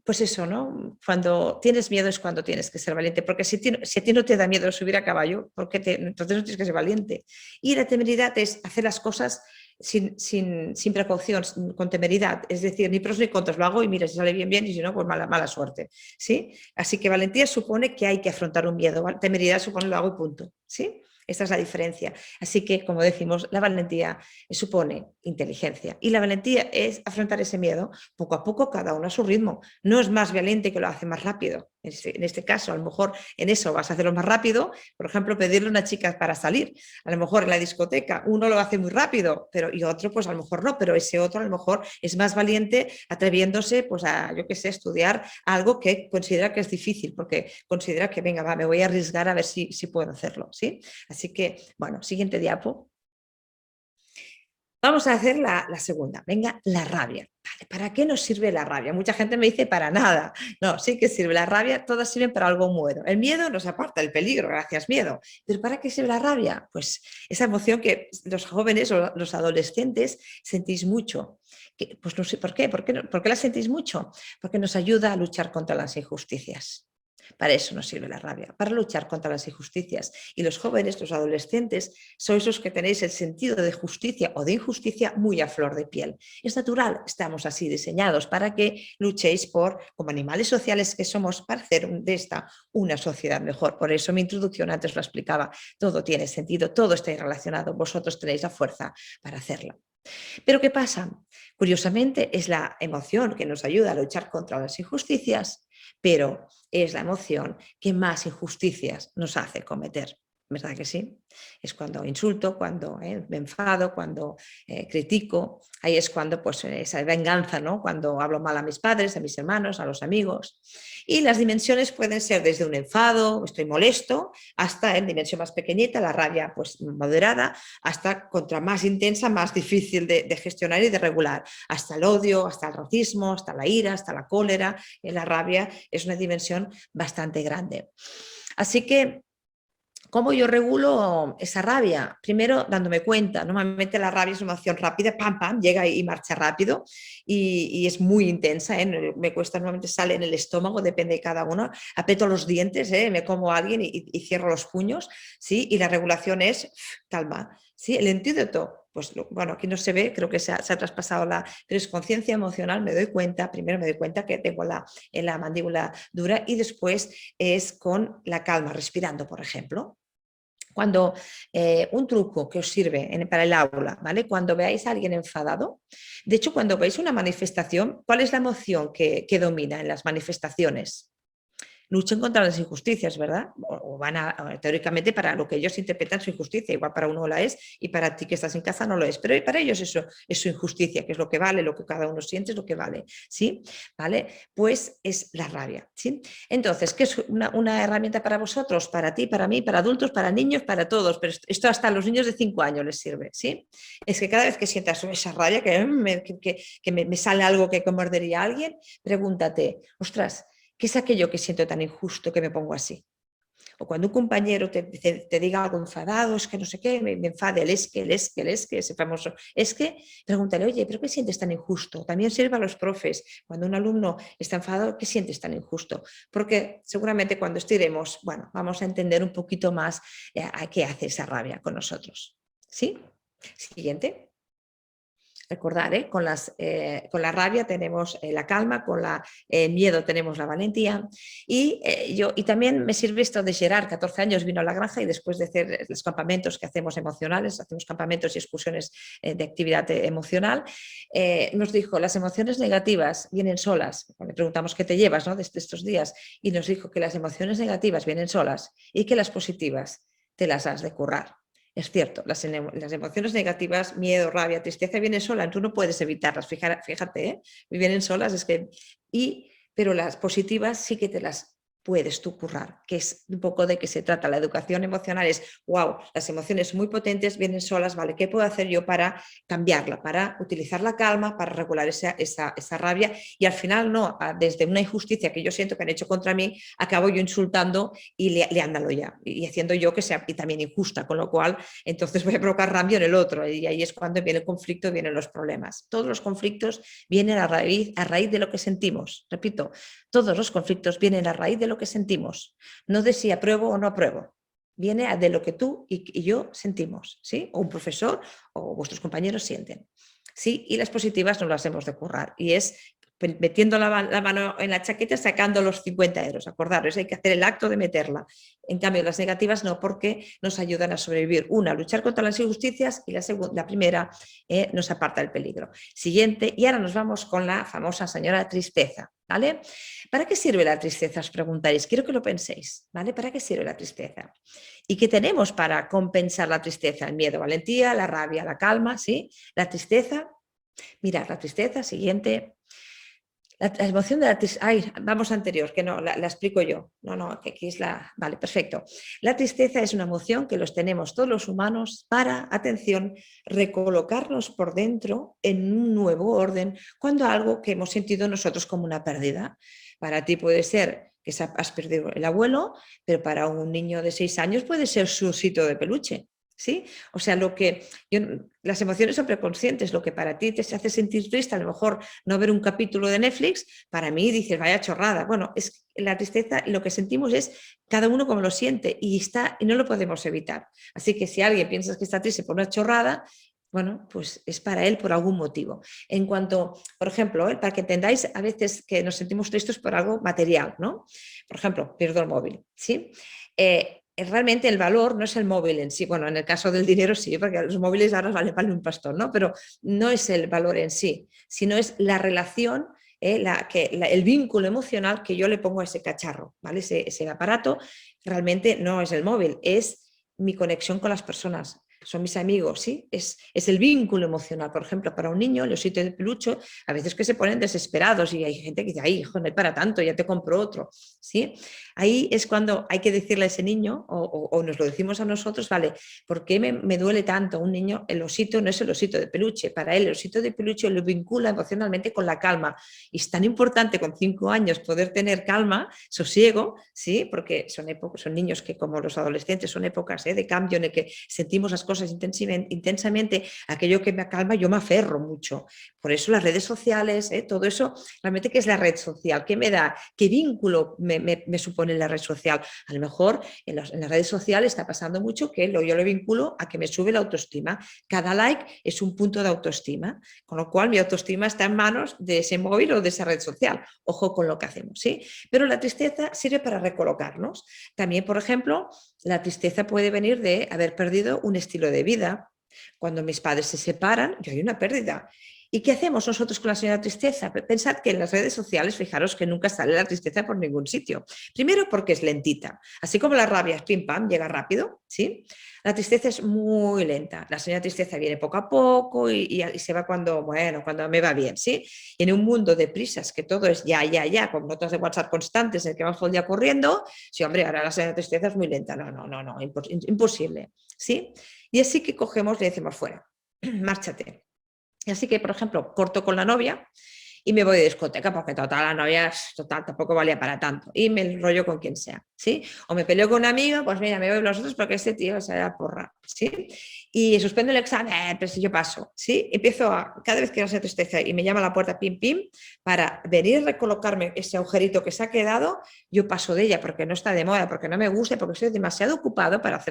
pues eso, ¿no? Cuando tienes miedo es cuando tienes que ser valiente, porque si a ti no te da miedo subir a caballo, entonces no tienes que ser valiente. Y la temeridad es hacer las cosas sin precaución, con temeridad, es decir, ni pros ni contras, lo hago y mira, si sale bien, bien, y si no, pues mala suerte, ¿sí? Así que valentía supone que hay que afrontar un miedo, temeridad supone lo hago y punto, ¿sí? Esta es la diferencia. Así que, como decimos, la valentía supone inteligencia y la valentía es afrontar ese miedo poco a poco, cada uno a su ritmo. No es más valiente que lo hace más rápido. En este caso, a lo mejor en eso vas a hacerlo más rápido, por ejemplo, pedirle a una chica para salir. A lo mejor en la discoteca uno lo hace muy rápido, y otro pues a lo mejor no, pero ese otro a lo mejor es más valiente atreviéndose pues a, yo qué sé, estudiar algo que considera que es difícil, porque considera que venga, va, me voy a arriesgar a ver si puedo hacerlo, ¿sí? Así que, bueno, siguiente diapo. Vamos a hacer la segunda. Venga, la rabia. Vale, ¿para qué nos sirve la rabia? Mucha gente me dice para nada. No, sí que sirve. La rabia, todas sirven para algo bueno. El miedo nos aparta del peligro, gracias miedo. ¿Pero para qué sirve la rabia? Pues esa emoción que los jóvenes o los adolescentes sentís mucho. Pues no sé por qué. ¿Por qué la sentís mucho? Porque nos ayuda a luchar contra las injusticias. Para eso nos sirve la rabia, para luchar contra las injusticias. Y los jóvenes, los adolescentes, sois los que tenéis el sentido de justicia o de injusticia muy a flor de piel. Es natural, estamos así diseñados para que luchéis como animales sociales que somos, para hacer de esta una sociedad mejor. Por eso mi introducción antes lo explicaba, todo tiene sentido, todo está relacionado, vosotros tenéis la fuerza para hacerlo. Pero ¿qué pasa? Curiosamente es la emoción que nos ayuda a luchar contra las injusticias, pero es la emoción que más injusticias nos hace cometer. ¿Verdad que sí? Es cuando insulto, cuando me enfado, cuando critico. Ahí es cuando pues, esa venganza, ¿no? Cuando hablo mal a mis padres, a mis hermanos, a los amigos. Y las dimensiones pueden ser desde un enfado, estoy molesto, hasta en dimensión más pequeñita, la rabia pues, moderada, hasta contra más intensa, más difícil de gestionar y de regular. Hasta el odio, hasta el racismo, hasta la ira, hasta la cólera. La rabia es una dimensión bastante grande. Así que, ¿cómo yo regulo esa rabia? Primero, dándome cuenta. Normalmente la rabia es una emoción rápida, pam, pam, llega y marcha rápido y es muy intensa. Me cuesta, normalmente sale en el estómago, depende de cada uno. Aprieto los dientes, me como a alguien y cierro los puños, ¿sí? Y la regulación es calma, ¿sí? El antídoto, pues bueno, aquí no se ve, creo que se ha traspasado pero es conciencia emocional, me doy cuenta, primero me doy cuenta que tengo en la mandíbula dura y después es con la calma, respirando, por ejemplo. Cuando un truco que os sirve para el aula, ¿vale? Cuando veáis a alguien enfadado, de hecho cuando veis una manifestación, ¿cuál es la emoción que domina en las manifestaciones? Luchen contra las injusticias, ¿verdad? O teóricamente para lo que ellos interpretan su injusticia, igual para uno la es y para ti que estás en casa no lo es, pero para ellos eso es su injusticia, que es lo que vale, lo que cada uno siente es lo que vale, ¿sí? ¿Vale? Pues es la rabia, ¿sí? Entonces, ¿qué es una herramienta para vosotros? Para ti, para mí, para adultos, para niños, para todos, pero esto hasta a los niños de 5 años les sirve, ¿sí? Es que cada vez que sientas esa rabia, que me sale algo que mordería a alguien, pregúntate, ostras, ¿qué es aquello que siento tan injusto que me pongo así? O cuando un compañero te diga algo enfadado, es que no sé qué, me enfade, es que, ese famoso, pregúntale, oye, ¿pero qué sientes tan injusto? También sirve a los profes. Cuando un alumno está enfadado, ¿qué sientes tan injusto? Porque seguramente cuando estiremos, bueno, vamos a entender un poquito más a qué hace esa rabia con nosotros. ¿Sí? Siguiente. Recordar, con la rabia tenemos la calma, con el miedo tenemos la valentía y también me sirve esto de Gerard, 14 años vino a la granja y después de hacer los campamentos que hacemos emocionales, hacemos campamentos y excursiones de actividad emocional, nos dijo, las emociones negativas vienen solas, le preguntamos qué te llevas, ¿no? de estos días y nos dijo que las emociones negativas vienen solas y que las positivas te las has de currar. Es cierto, las emociones negativas, miedo, rabia, tristeza, vienen solas, tú no puedes evitarlas, fíjate, vienen solas, pero las positivas sí que te las puedes tú currar, que es un poco de qué se trata. La educación emocional es, wow, las emociones muy potentes vienen solas, ¿vale? ¿Qué puedo hacer yo para cambiarla, para utilizar la calma, para regular esa rabia? Y al final no, desde una injusticia que yo siento que han hecho contra mí, acabo yo insultando y liándolo ya, y haciendo yo que sea y también injusta, con lo cual entonces voy a provocar rabia en el otro, y ahí es cuando viene el conflicto, vienen los problemas. Todos los conflictos vienen a raíz de lo que sentimos, repito, todos los conflictos vienen a raíz de lo que sentimos, no de si apruebo o no apruebo. Viene de lo que tú y yo sentimos, ¿sí? O un profesor o vuestros compañeros sienten. ¿Sí? Y las positivas no las hemos de currar. Y es metiendo la mano en la chaqueta, sacando los 50 euros. Acordaros, hay que hacer el acto de meterla. En cambio, las negativas no, porque nos ayudan a sobrevivir. Una, a luchar contra las injusticias, y la primera, nos aparta del peligro. Siguiente, y ahora nos vamos con la famosa señora tristeza, ¿vale? ¿Para qué sirve la tristeza? Os preguntaréis. Quiero que lo penséis, ¿vale? ¿Para qué sirve la tristeza? ¿Y qué tenemos para compensar la tristeza? El miedo, valentía, la rabia, la calma, ¿sí? La tristeza, mirad, la tristeza, siguiente. La emoción de la tristeza, vamos anterior, que no, la explico yo. No, que aquí es la... Vale, perfecto. La tristeza es una emoción que los tenemos todos los humanos para, atención, recolocarnos por dentro en un nuevo orden cuando algo que hemos sentido nosotros como una pérdida. Para ti puede ser que has perdido el abuelo, pero para un niño de 6 años puede ser su osito de peluche. ¿Sí? O sea, las emociones son preconscientes, lo que para ti te hace sentir triste, a lo mejor no ver un capítulo de Netflix, para mí dices, vaya chorrada. Bueno, es la tristeza y lo que sentimos es cada uno como lo siente y no lo podemos evitar. Así que si alguien piensa que está triste por una chorrada, bueno, pues es para él por algún motivo. En cuanto, por ejemplo, para que entendáis, a veces que nos sentimos tristes por algo material, ¿no? Por ejemplo, pierdo el móvil, ¿sí? Realmente el valor no es el móvil en sí, bueno, en el caso del dinero sí, porque los móviles ahora valen un pastón, ¿no? Pero no es el valor en sí, sino es la relación, el vínculo emocional que yo le pongo a ese cacharro, ¿vale? Ese aparato realmente no es el móvil, es mi conexión con las personas. Son mis amigos, ¿sí? Es el vínculo emocional. Por ejemplo, para un niño, los sitios de peluche, a veces que se ponen desesperados y hay gente que dice, ay, hijo, no hay para tanto, ya te compro otro, ¿sí? Ahí es cuando hay que decirle a ese niño, o nos lo decimos a nosotros, vale, ¿por qué me duele tanto? Un niño, el osito no es el osito de peluche, para él el osito de peluche lo vincula emocionalmente con la calma. Y es tan importante con 5 años poder tener calma, sosiego, ¿sí? Porque son niños que, como los adolescentes, son épocas de cambio en el que sentimos las cosas intensamente, aquello que me calma, yo me aferro mucho. Por eso las redes sociales, todo eso, realmente, ¿qué es la red social? ¿Qué me da? ¿Qué vínculo me supone la red social? A lo mejor en las redes sociales está pasando mucho que yo lo vinculo a que me sube la autoestima. Cada like es un punto de autoestima, con lo cual mi autoestima está en manos de ese móvil o de esa red social. Ojo con lo que hacemos, ¿sí? Pero la tristeza sirve para recolocarnos. También, por ejemplo, la tristeza puede venir de haber perdido un estilo de vida. Cuando mis padres se separan, yo hay una pérdida. ¿Y qué hacemos nosotros con la señora tristeza? Pensad que en las redes sociales, fijaros que nunca sale la tristeza por ningún sitio. Primero porque es lentita. Así como la rabia es pim pam, llega rápido, ¿sí? La tristeza es muy lenta. La señora tristeza viene poco a poco y se va cuando me va bien, ¿sí? Y en un mundo de prisas, que todo es ya, con notas de WhatsApp constantes en el que vamos todo el día corriendo, sí, hombre, ahora la señora tristeza es muy lenta. No, imposible, ¿sí? Y así que cogemos y le decimos fuera, márchate. Así que, por ejemplo, corto con la novia y me voy de discoteca porque total, la novia tampoco valía para tanto y me enrollo con quien sea, ¿sí? O me peleo con una amiga, pues mira, me voy con los otros porque este tío se da porra, ¿sí? Y suspendo el examen, pero si yo paso, ¿sí? Empiezo cada vez que no se tristeza y me llama a la puerta pim para venir a recolocarme ese agujerito que se ha quedado, yo paso de ella porque no está de moda, porque no me gusta, porque estoy demasiado ocupado para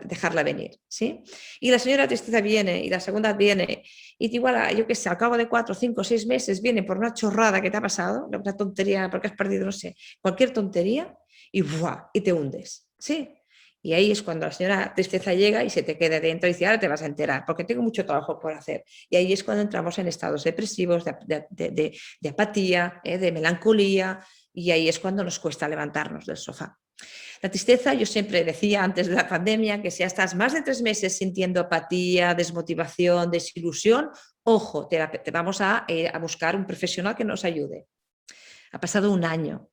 dejarla venir, ¿sí? Y la señora tristeza viene y la segunda viene y igual, yo qué sé, al cabo de 4, 5, 6 meses viene por una chorrada que te ha pasado, una tontería porque has perdido, no sé, cualquier tontería y ¡buah! Y te hundes, ¿sí? Y ahí es cuando la señora tristeza llega y se te queda dentro y dice, ahora te vas a enterar, porque tengo mucho trabajo por hacer. Y ahí es cuando entramos en estados depresivos, de apatía, de melancolía, y ahí es cuando nos cuesta levantarnos del sofá. La tristeza, yo siempre decía antes de la pandemia que si ya estás más de 3 meses sintiendo apatía, desmotivación, desilusión, ojo, te vamos a buscar un profesional que nos ayude. Ha pasado un año.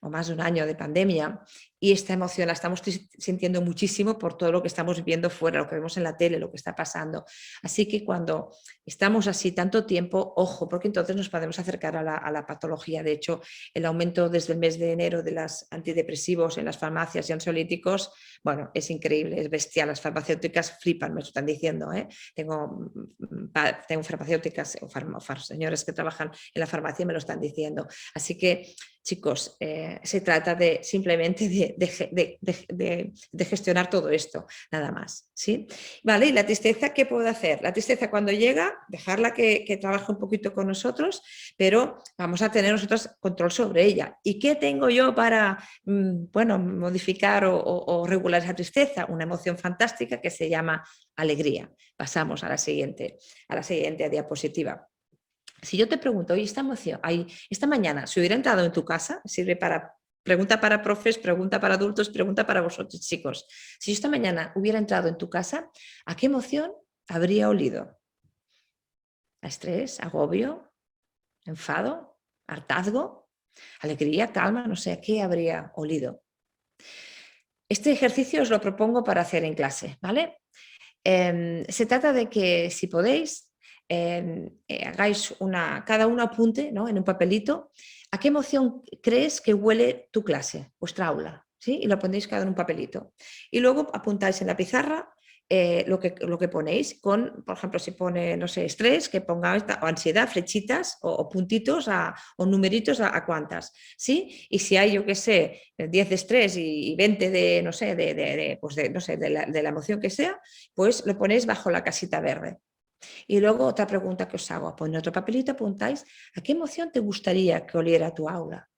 o más de un año de pandemia, y esta emoción la estamos sintiendo muchísimo por todo lo que estamos viendo fuera, lo que vemos en la tele, lo que está pasando. Así que cuando estamos así tanto tiempo, ojo, porque entonces nos podemos acercar a la patología. De hecho, el aumento desde el mes de enero de los antidepresivos en las farmacias y ansiolíticos, bueno, es increíble, es bestial. Las farmacéuticas flipan, me lo están diciendo, ¿eh? Tengo farmacéuticas o señores que trabajan en la farmacia y me lo están diciendo. Así que, chicos, se trata de simplemente de gestionar todo esto, nada más, ¿sí? Vale, y la tristeza, ¿qué puedo hacer? La tristeza cuando llega, dejarla que trabaje un poquito con nosotros, pero vamos a tener nosotros control sobre ella. ¿Y qué tengo yo para, bueno, modificar o regular esa tristeza? Una emoción fantástica que se llama alegría. Pasamos a la siguiente diapositiva. Si yo te pregunto, oye, esta emoción, esta mañana, si hubiera entrado en tu casa, sirve para pregunta para profes, pregunta para adultos, pregunta para vosotros, chicos. Si esta mañana hubiera entrado en tu casa, ¿a qué emoción habría olido? ¿A estrés, agobio, enfado, hartazgo, alegría, calma? No sé, ¿a qué habría olido? Este ejercicio os lo propongo para hacer en clase, ¿vale? Se trata de que, si podéis, hagáis cada uno apunte, ¿no?, en un papelito a qué emoción crees que huele tu clase, vuestra aula, ¿sí? Y lo ponéis cada uno en un papelito. Y luego apuntáis en la pizarra lo que ponéis, por ejemplo, si pone, no sé, estrés, que pongáis, o ansiedad, flechitas o puntitos o numeritos a cuántas, ¿sí? Y si hay, yo qué sé, 10 de estrés y 20 de, no sé, de la emoción que sea, pues lo ponéis bajo la casita verde. Y luego otra pregunta que os hago, ponéis otro papelito, apuntáis a qué emoción te gustaría que oliera tu aula.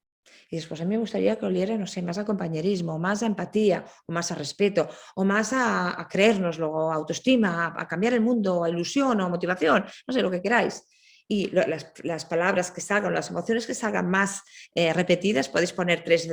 Y después a mí me gustaría que oliera, no sé, más a compañerismo, más a empatía, o más a respeto, o más a creérnoslo, o a autoestima, a cambiar el mundo, a ilusión o motivación, no sé, lo que queráis. Y las palabras que salgan, las emociones que salgan más repetidas, podéis poner tres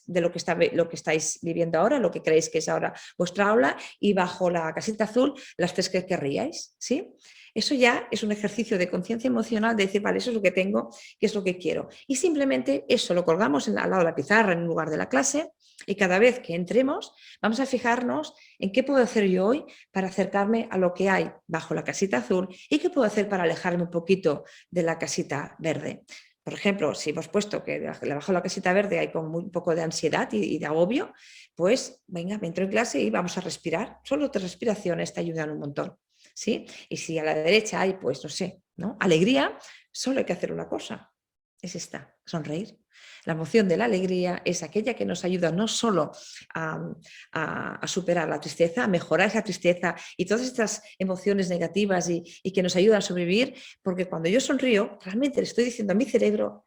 de lo que estáis viviendo ahora, lo que creéis que es ahora vuestra aula, y bajo la casita azul las 3 que querríais, ¿sí? Eso ya es un ejercicio de conciencia emocional, de decir, vale, eso es lo que tengo, qué es lo que quiero. Y simplemente eso lo colgamos al lado de la pizarra en un lugar de la clase, y cada vez que entremos vamos a fijarnos en qué puedo hacer yo hoy para acercarme a lo que hay bajo la casita azul y qué puedo hacer para alejarme un poquito de la casita verde. Por ejemplo, si hemos puesto que bajo la casita verde hay como un poco de ansiedad y de agobio, pues venga, me entro en clase y vamos a respirar. Solo 3 respiraciones te ayudan un montón, ¿sí? Y si a la derecha hay, pues no sé, ¿no?, alegría, solo hay que hacer una cosa, es esta, sonreír. La emoción de la alegría es aquella que nos ayuda no solo a superar la tristeza, a mejorar esa tristeza y todas estas emociones negativas y que nos ayudan a sobrevivir, porque cuando yo sonrío, realmente le estoy diciendo a mi cerebro,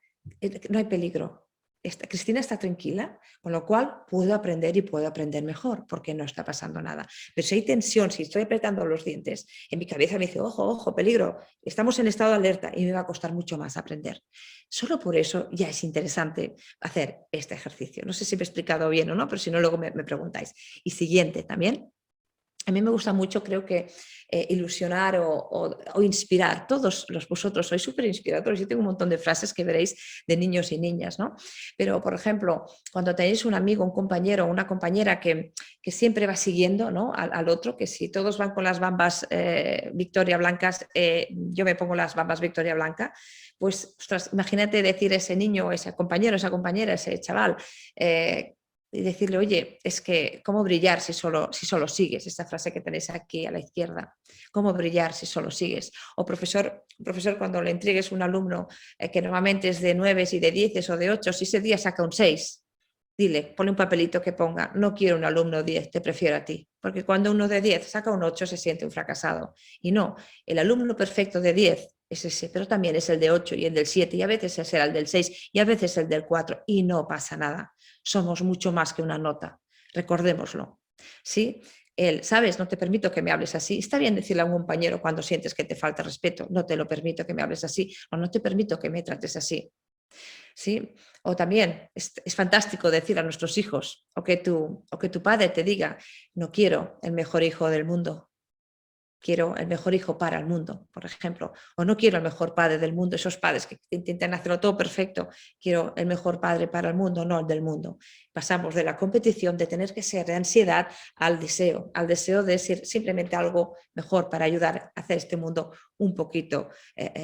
no hay peligro. Cristina está tranquila, con lo cual puedo aprender y puedo aprender mejor porque no está pasando nada. Pero si hay tensión, si estoy apretando los dientes, en mi cabeza me dice, ojo, ojo, peligro, estamos en estado de alerta y me va a costar mucho más aprender. Solo por eso ya es interesante hacer este ejercicio. No sé si me he explicado bien o no, pero si no, luego me preguntáis. Y siguiente también. A mí me gusta mucho, creo que ilusionar o inspirar. Todos vosotros sois súper inspiradores. Yo tengo un montón de frases que veréis de niños y niñas, ¿no? Pero, por ejemplo, cuando tenéis un amigo, un compañero o una compañera que siempre va siguiendo, ¿no?, al otro, que si todos van con las bambas Victoria blancas, yo me pongo las bambas Victoria blanca, pues, ostras, imagínate decir a ese niño, ese compañero, esa compañera, ese chaval, y decirle, oye, es que ¿cómo brillar si solo sigues? Esta frase que tenéis aquí a la izquierda, ¿cómo brillar si solo sigues? O profesor, cuando le entregues un alumno que normalmente es de 9 y de 10 o de 8, si ese día saca un 6, dile, ponle un papelito que ponga, no quiero un alumno 10, te prefiero a ti. Porque cuando uno de 10 saca un 8 se siente un fracasado. Y no, el alumno perfecto de 10 es ese, pero también es el de 8 y el del 7 y a veces será el del 6 y a veces el del 4 y no pasa nada. Somos mucho más que una nota, recordémoslo, ¿sí? ¿Sabes? No te permito que me hables así. Está bien decirle a un compañero cuando sientes que te falta respeto, no te lo permito que me hables así o no te permito que me trates así, ¿sí? O también es fantástico decir a nuestros hijos o que tu padre te diga, no quiero el mejor hijo del mundo, quiero el mejor hijo para el mundo, por ejemplo, o no quiero el mejor padre del mundo, esos padres que intentan hacerlo todo perfecto, quiero el mejor padre para el mundo, no el del mundo. Pasamos de la competición, de tener que ser de ansiedad, al deseo de ser simplemente algo mejor para ayudar a hacer este mundo un poquito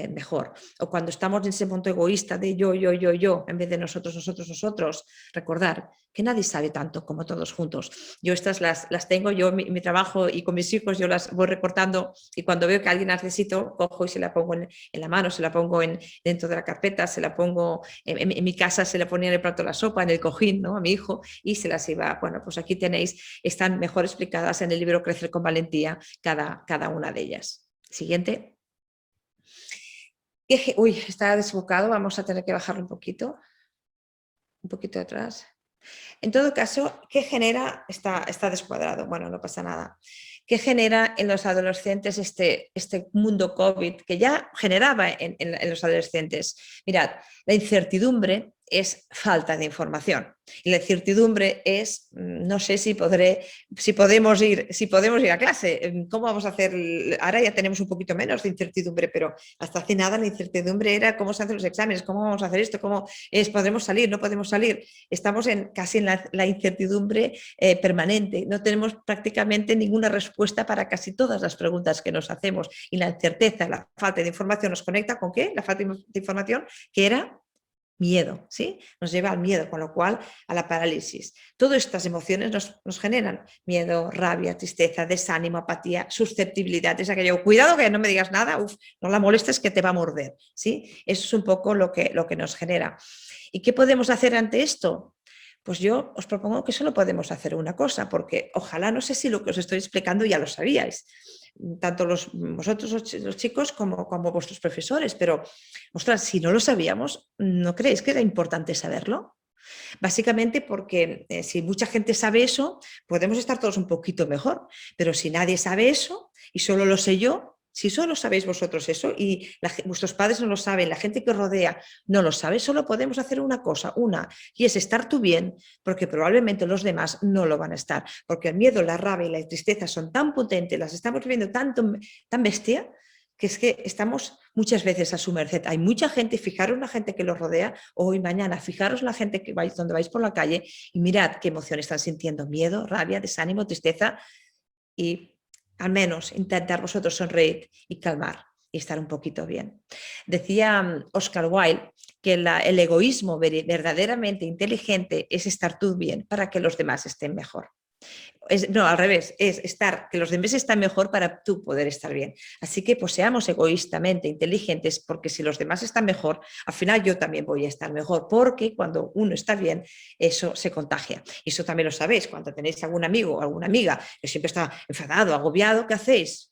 mejor. O cuando estamos en ese punto egoísta de yo, en vez de nosotros, recordar que nadie sabe tanto como todos juntos. Yo estas las tengo, yo mi trabajo y con mis hijos yo las voy recortando y cuando veo que alguien necesito, cojo y se la pongo en la mano, se la pongo dentro de la carpeta, se la pongo en mi casa, se la ponía en el plato de la sopa, en el cojín, ¿no? A mi hijo y se las iba, bueno, pues aquí tenéis, están mejor explicadas en el libro Crecer con Valentía, cada una de ellas. Siguiente. Uy, está desbocado, vamos a tener que bajarlo un poquito atrás. En todo caso, ¿qué genera? Está descuadrado, bueno, no pasa nada. ¿Qué genera en los adolescentes este mundo COVID que ya generaba en los adolescentes? Mirad, la incertidumbre es falta de información y la incertidumbre es no sé si podemos ir a clase, ¿cómo vamos a hacer? Ahora ya tenemos un poquito menos de incertidumbre, pero hasta hace nada la incertidumbre era cómo se hacen los exámenes, cómo vamos a hacer esto, podremos salir, no podemos salir. Estamos casi en la incertidumbre permanente, no tenemos prácticamente ninguna respuesta para casi todas las preguntas que nos hacemos y la incerteza, la falta de información nos conecta con ¿qué? La falta de información que era miedo, ¿sí? Nos lleva al miedo, con lo cual a la parálisis. Todas estas emociones nos generan miedo, rabia, tristeza, desánimo, apatía, susceptibilidad. Es aquello, cuidado que no me digas nada, no la molestes que te va a morder, ¿sí? Eso es un poco lo que nos genera. ¿Y qué podemos hacer ante esto? Pues yo os propongo que solo podemos hacer una cosa, porque ojalá, no sé si lo que os estoy explicando ya lo sabíais, tanto vosotros los chicos como vuestros profesores, pero ostras, si no lo sabíamos, ¿no creéis que era importante saberlo? Básicamente porque si mucha gente sabe eso, podemos estar todos un poquito mejor, pero si nadie sabe eso y solo lo sé yo, si solo sabéis vosotros eso y vuestros padres no lo saben, la gente que os rodea no lo sabe, solo podemos hacer una cosa, y es estar tú bien, porque probablemente los demás no lo van a estar, porque el miedo, la rabia y la tristeza son tan potentes, las estamos viviendo tan bestia, que es que estamos muchas veces a su merced. Hay mucha gente, fijaros la gente que los rodea, hoy, mañana, fijaros la gente que vais donde vais por la calle y mirad qué emociones están sintiendo, miedo, rabia, desánimo, tristeza y al menos intentar vosotros sonreír y calmar y estar un poquito bien. Decía Oscar Wilde que el egoísmo verdaderamente inteligente es estar tú bien para que los demás estén mejor. No, al revés, es que los demás están mejor para tú poder estar bien. Así que pues seamos egoístamente inteligentes, porque si los demás están mejor, al final yo también voy a estar mejor, porque cuando uno está bien, eso se contagia. Y eso también lo sabéis, cuando tenéis algún amigo o alguna amiga que siempre está enfadado, agobiado, ¿qué hacéis?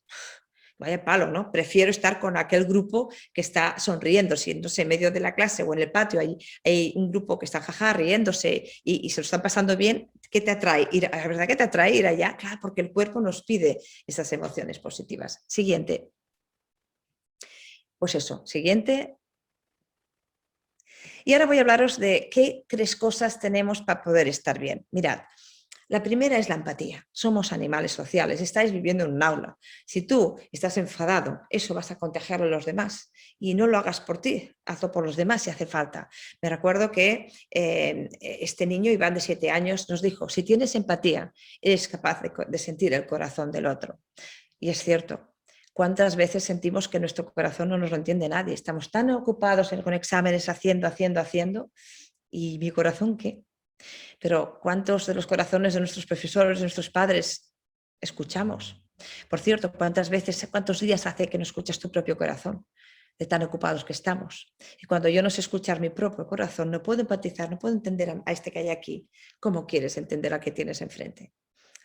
Vaya palo, ¿no? Prefiero estar con aquel grupo que está sonriendo, siéndose en medio de la clase o en el patio, hay un grupo que está jaja, riéndose y se lo están pasando bien. ¿Qué te atrae? ¿La verdad que te atrae ir allá? Claro, porque el cuerpo nos pide esas emociones positivas. Siguiente. Pues eso, siguiente. Y ahora voy a hablaros de qué 3 cosas tenemos para poder estar bien. Mirad. La primera es la empatía. Somos animales sociales, estáis viviendo en un aula. Si tú estás enfadado, eso vas a contagiarlo a los demás y no lo hagas por ti, hazlo por los demás si hace falta. Me recuerdo que este niño, Iván de 7 años, nos dijo, si tienes empatía, eres capaz de sentir el corazón del otro. Y es cierto. ¿Cuántas veces sentimos que nuestro corazón no nos lo entiende nadie? Estamos tan ocupados con exámenes, haciendo, ¿y mi corazón qué? Pero ¿cuántos de los corazones de nuestros profesores, de nuestros padres escuchamos? Por cierto, ¿cuántos días hace que no escuchas tu propio corazón? De tan ocupados que estamos. Y cuando yo no sé escuchar mi propio corazón, no puedo empatizar, no puedo entender a este que hay aquí. ¿Cómo quieres entender a que tienes enfrente?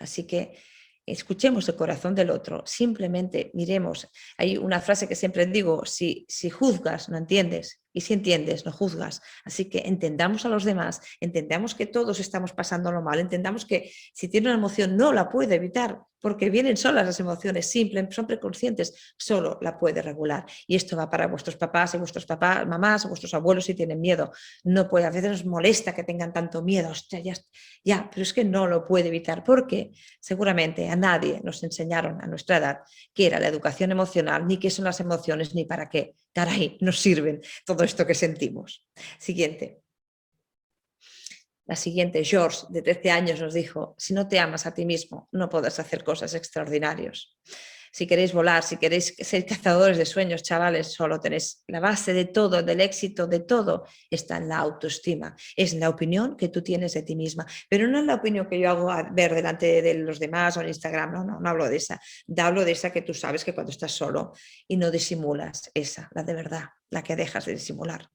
Así que escuchemos el corazón del otro, simplemente miremos. Hay una frase que siempre digo, si juzgas, no entiendes. Y si entiendes, no juzgas. Así que entendamos a los demás, entendamos que todos estamos pasándolo mal, entendamos que si tiene una emoción no la puede evitar, porque vienen solas las emociones, son preconscientes, solo la puede regular. Y esto va para vuestros papás y vuestros papás, mamás, o vuestros abuelos si tienen miedo. No puede, a veces nos molesta que tengan tanto miedo, hostia, ya, pero es que no lo puede evitar, porque seguramente a nadie nos enseñaron a nuestra edad qué era la educación emocional, ni qué son las emociones, ni para qué, caray, nos sirven todo esto que sentimos. Siguiente. La siguiente, George, de 13 años, nos dijo, si no te amas a ti mismo, no podrás hacer cosas extraordinarias. Si queréis volar, si queréis ser cazadores de sueños, chavales, solo tenéis la base de todo, del éxito de todo, está en la autoestima. Es la opinión que tú tienes de ti misma, pero no es la opinión que yo hago a ver delante de los demás o en Instagram, no hablo de esa. Hablo de esa que tú sabes que cuando estás solo y no disimulas, esa, la de verdad, la que dejas de disimular.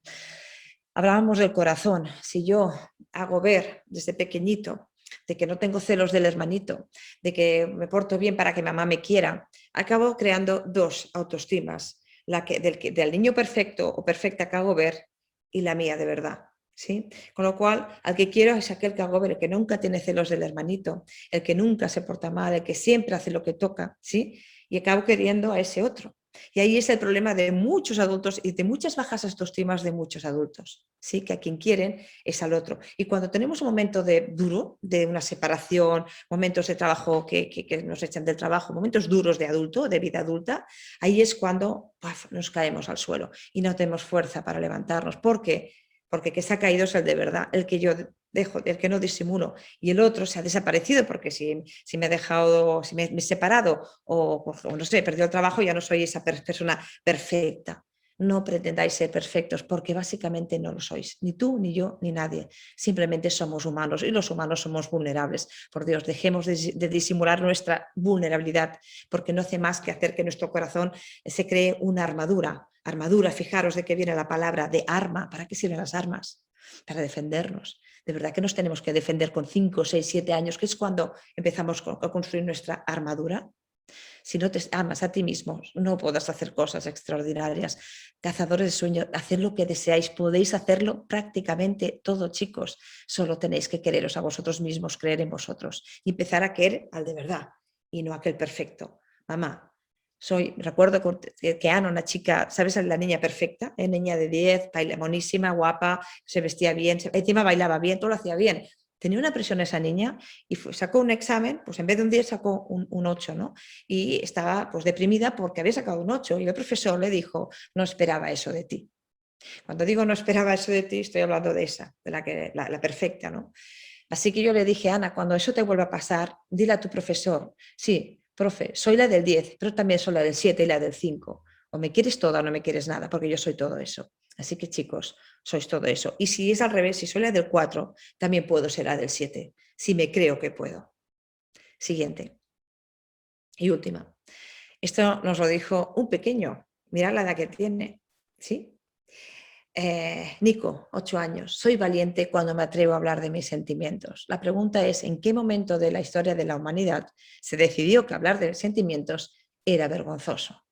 Hablábamos del corazón. Si yo hago ver desde pequeñito de que no tengo celos del hermanito, de que me porto bien para que mamá me quiera, acabo creando dos autoestimas, del niño perfecto o perfecta que hago ver y la mía de verdad. ¿Sí? Con lo cual, al que quiero es aquel que hago ver, el que nunca tiene celos del hermanito, el que nunca se porta mal, el que siempre hace lo que toca, ¿sí? Y acabo queriendo a ese otro. Y ahí es el problema de muchos adultos y de muchas bajas autoestimas de muchos adultos, ¿sí? Que a quien quieren es al otro. Y cuando tenemos un momento duro, de una separación, momentos de trabajo que nos echan del trabajo, momentos duros de adulto, de vida adulta, ahí es cuando nos caemos al suelo y no tenemos fuerza para levantarnos. ¿Por qué? Porque que se ha caído es el de verdad, el que yo dejo, el que no disimulo, y el otro se ha desaparecido porque si me he dejado, si me he separado o no sé, he perdido el trabajo, ya no soy esa persona perfecta. No pretendáis ser perfectos porque básicamente no lo sois, ni tú, ni yo, ni nadie. Simplemente somos humanos y los humanos somos vulnerables. Por Dios, dejemos de disimular nuestra vulnerabilidad porque no hace más que hacer que nuestro corazón se cree una armadura. Armadura, fijaros de qué viene la palabra de arma. ¿Para qué sirven las armas? Para defendernos. De verdad que nos tenemos que defender con 5, 6, 7 años, que es cuando empezamos a construir nuestra armadura. Si no te amas a ti mismo, no podrás hacer cosas extraordinarias. Cazadores de sueños, haced lo que deseáis, podéis hacerlo prácticamente todo, chicos. Solo tenéis que quereros a vosotros mismos, creer en vosotros y empezar a querer al de verdad y no aquel perfecto. Mamá, recuerdo que Ana, una chica, ¿sabes? La niña perfecta, niña de 10, monísima, guapa, se vestía bien, encima bailaba bien, todo lo hacía bien. Tenía una presión esa niña y sacó un examen, pues en vez de un 10 sacó un 8, ¿no? Y estaba pues deprimida porque había sacado un 8 y el profesor le dijo, no esperaba eso de ti. Cuando digo no esperaba eso de ti, estoy hablando de esa, de la perfecta, ¿no? Así que yo le dije, Ana, cuando eso te vuelva a pasar, dile a tu profesor, sí, profe, soy la del 10, pero también soy la del 7 y la del 5. O me quieres toda o no me quieres nada, porque yo soy todo eso. Así que chicos, sois todo eso. Y si es al revés, si soy la del 4, también puedo ser la del 7, si me creo que puedo. Siguiente. Y última. Esto nos lo dijo un pequeño. Mirad la edad que tiene. ¿Sí? Nico, 8 años. Soy valiente cuando me atrevo a hablar de mis sentimientos. La pregunta es, ¿en qué momento de la historia de la humanidad se decidió que hablar de sentimientos era vergonzoso?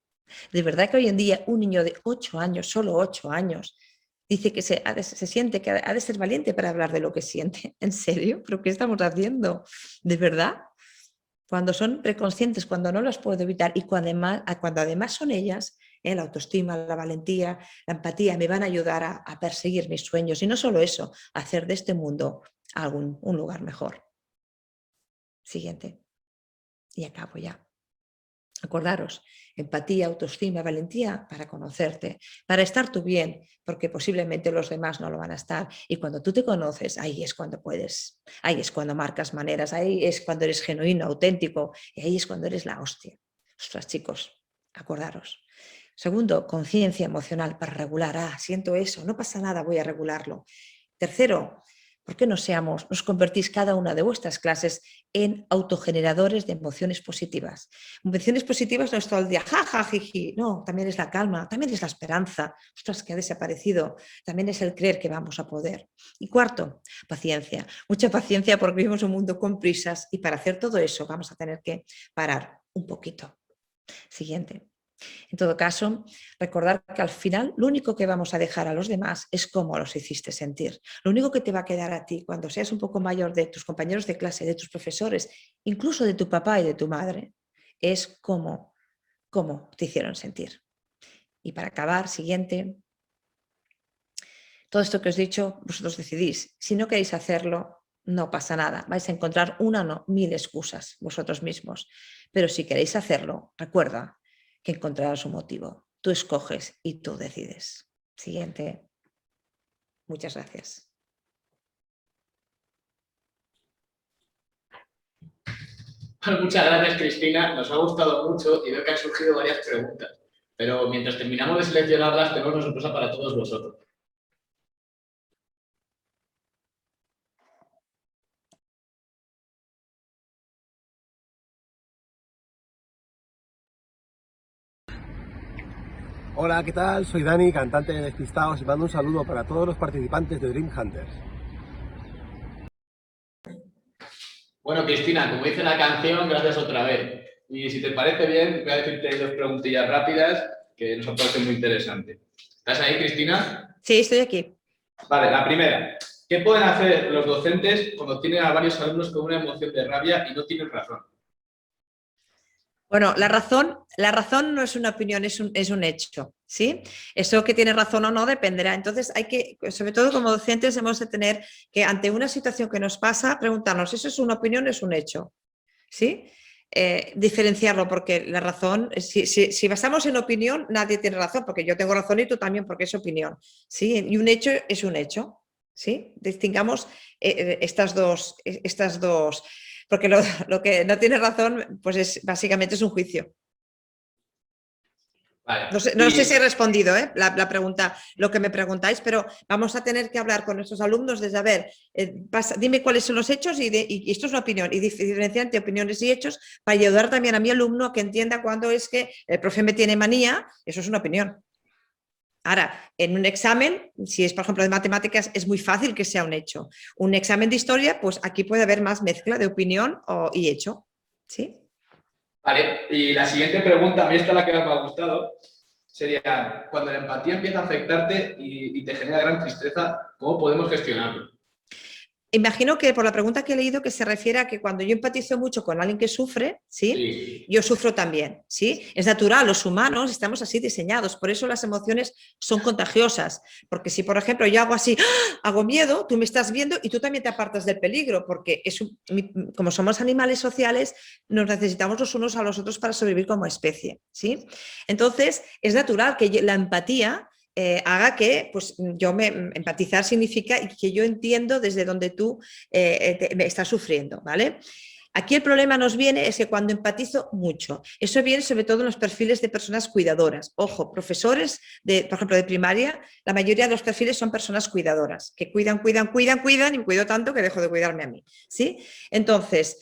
De verdad que hoy en día un niño de 8 años, solo 8 años, dice que se siente que ha de ser valiente para hablar de lo que siente. ¿En serio? ¿Pero qué estamos haciendo? ¿De verdad? Cuando son preconscientes, cuando no las puedo evitar y cuando además son ellas, la autoestima, la valentía, la empatía, me van a ayudar a perseguir mis sueños y no solo eso, a hacer de este mundo un lugar mejor. Siguiente. Y acabo ya. Acordaros, empatía, autoestima, valentía para conocerte, para estar tú bien, porque posiblemente los demás no lo van a estar. Y cuando tú te conoces, ahí es cuando puedes, ahí es cuando marcas maneras, ahí es cuando eres genuino, auténtico, y ahí es cuando eres la hostia. Ostras, chicos, acordaros. Segundo, conciencia emocional para regular. Siento eso, no pasa nada, voy a regularlo. Tercero, ¿por qué no os convertís cada una de vuestras clases en autogeneradores de emociones positivas? Emociones positivas no es todo el día, ja, jiji. No, también es la calma, también es la esperanza. Ostras, que ha desaparecido. También es el creer que vamos a poder. Y cuarto, paciencia. Mucha paciencia porque vivimos un mundo con prisas y para hacer todo eso vamos a tener que parar un poquito. Siguiente. En todo caso, recordar que al final lo único que vamos a dejar a los demás es cómo los hiciste sentir. Lo único que te va a quedar a ti cuando seas un poco mayor, de tus compañeros de clase, de tus profesores, incluso de tu papá y de tu madre, es cómo te hicieron sentir. Y para acabar, siguiente, todo esto que os he dicho, vosotros decidís. Si no queréis hacerlo, no pasa nada. Vais a encontrar una o no, 1000 excusas vosotros mismos. Pero si queréis hacerlo, recuerda que encontrarás un motivo. Tú escoges y tú decides. Siguiente. Muchas gracias. Bueno, muchas gracias, Cristina. Nos ha gustado mucho y veo que han surgido varias preguntas. Pero mientras terminamos de seleccionarlas, tenemos una sorpresa para todos vosotros. Hola, ¿qué tal? Soy Dani, cantante de Despistados, y mando un saludo para todos los participantes de Dream Hunters. Bueno, Cristina, como dice la canción, gracias otra vez. Y si te parece bien, voy a decirte 2 preguntillas rápidas que nos parecen muy interesantes. ¿Estás ahí, Cristina? Sí, estoy aquí. Vale, la primera. ¿Qué pueden hacer los docentes cuando tienen a varios alumnos con una emoción de rabia y no tienen razón? Bueno, la razón no es una opinión, es un hecho, ¿sí? Eso que tiene razón o no dependerá. Entonces hay que, sobre todo como docentes, hemos de tener que ante una situación que nos pasa, preguntarnos, ¿eso es una opinión o es un hecho? ¿Sí? Diferenciarlo, porque la razón, si basamos en opinión, nadie tiene razón, porque yo tengo razón y tú también, porque es opinión, ¿sí? Y un hecho es un hecho, ¿sí? Distingamos estas dos, porque lo que no tiene razón, pues básicamente es un juicio. Vale. No sé si he respondido la pregunta, lo que me preguntáis, pero vamos a tener que hablar con nuestros alumnos de saber, dime cuáles son los hechos y esto es una opinión, y diferenciar entre opiniones y hechos para ayudar también a mi alumno a que entienda cuándo es que el profe me tiene manía, eso es una opinión. Ahora, en un examen, si es por ejemplo de matemáticas, es muy fácil que sea un hecho. Un examen de historia, pues aquí puede haber más mezcla de opinión y hecho, ¿sí? Vale, y la siguiente pregunta, a mí esta es la que más me ha gustado, sería, cuando la empatía empieza a afectarte y te genera gran tristeza, ¿cómo podemos gestionarlo? Imagino que por la pregunta que he leído que se refiere a que cuando yo empatizo mucho con alguien que sufre, ¿sí? Sí. Yo sufro también, ¿sí? Es natural, los humanos estamos así diseñados, por eso las emociones son contagiosas, porque si por ejemplo yo hago así, hago miedo, tú me estás viendo y tú también te apartas del peligro, porque como somos animales sociales, nos necesitamos los unos a los otros para sobrevivir como especie, ¿sí? Entonces es natural que la empatía haga que, pues empatizar significa que yo entiendo desde donde tú me estás sufriendo, ¿vale? Aquí el problema nos viene es que cuando empatizo mucho, eso viene sobre todo en los perfiles de personas cuidadoras. Ojo, profesores, por ejemplo, de primaria, la mayoría de los perfiles son personas cuidadoras, que cuidan y me cuido tanto que dejo de cuidarme a mí, ¿sí? Entonces,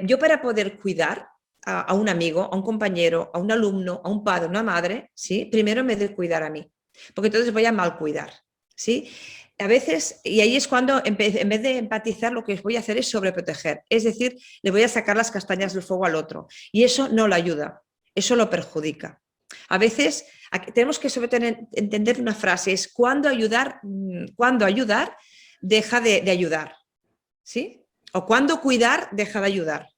yo para poder cuidar a un amigo, a un compañero, a un alumno, a un padre, a una madre, ¿sí? Primero me debo cuidar a mí. Porque entonces voy a mal cuidar, ¿sí? A veces, y ahí es cuando en vez de empatizar lo que voy a hacer es sobreproteger, es decir, le voy a sacar las castañas del fuego al otro y eso no lo ayuda, eso lo perjudica. A veces tenemos que entender una frase, es cuando ayudar deja de ayudar, ¿sí? O cuando cuidar deja de ayudar.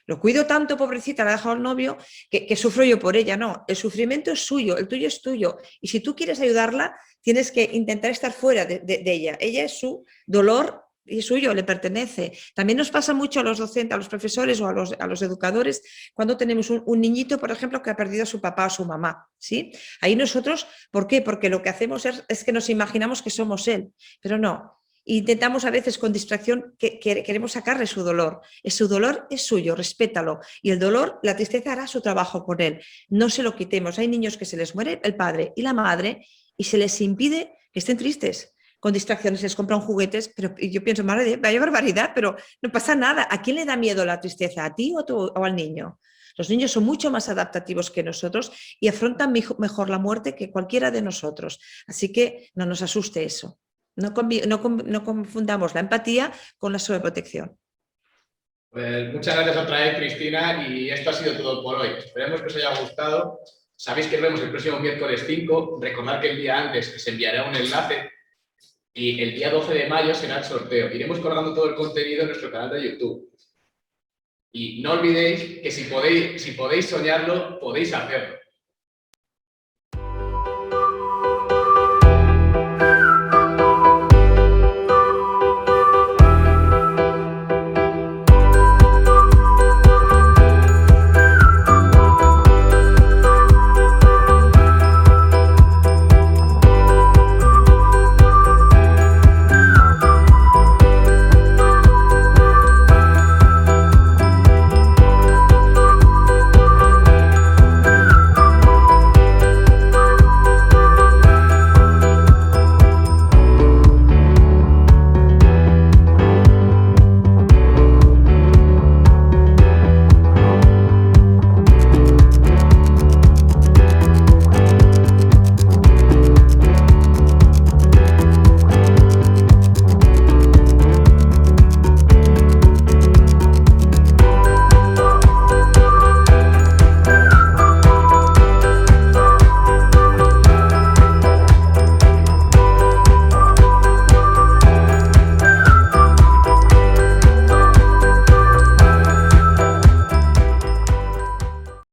Lo cuido tanto, pobrecita, la ha dejado el novio, que sufro yo por ella. No, el sufrimiento es suyo, el tuyo es tuyo. Y si tú quieres ayudarla, tienes que intentar estar fuera de ella. Ella es su dolor y es suyo, le pertenece. También nos pasa mucho a los docentes, a los profesores o a los educadores, cuando tenemos un niñito, por ejemplo, que ha perdido a su papá o su mamá, ¿sí? Ahí nosotros, ¿por qué? Porque lo que hacemos es que nos imaginamos que somos él, pero no. Intentamos a veces con distracción que queremos sacarle su dolor. Su dolor es suyo, respétalo. Y el dolor, la tristeza hará su trabajo con él. No se lo quitemos. Hay niños que se les muere el padre y la madre y se les impide que estén tristes. Con distracciones les compran juguetes, pero yo pienso, madre, vaya barbaridad, pero no pasa nada. ¿A quién le da miedo la tristeza? ¿A ti o al niño? Los niños son mucho más adaptativos que nosotros y afrontan mejor la muerte que cualquiera de nosotros. Así que no nos asuste eso. No confundamos la empatía con la sobreprotección. Pues muchas gracias otra vez, Cristina, y esto ha sido todo por hoy. Esperemos que os haya gustado Sabéis que nos vemos el próximo miércoles 5. Recordad que el día antes se enviará un enlace y el día 12 de mayo será el sorteo. Iremos colgando todo el contenido en nuestro canal de YouTube. Y no olvidéis que si podéis soñarlo, podéis hacerlo.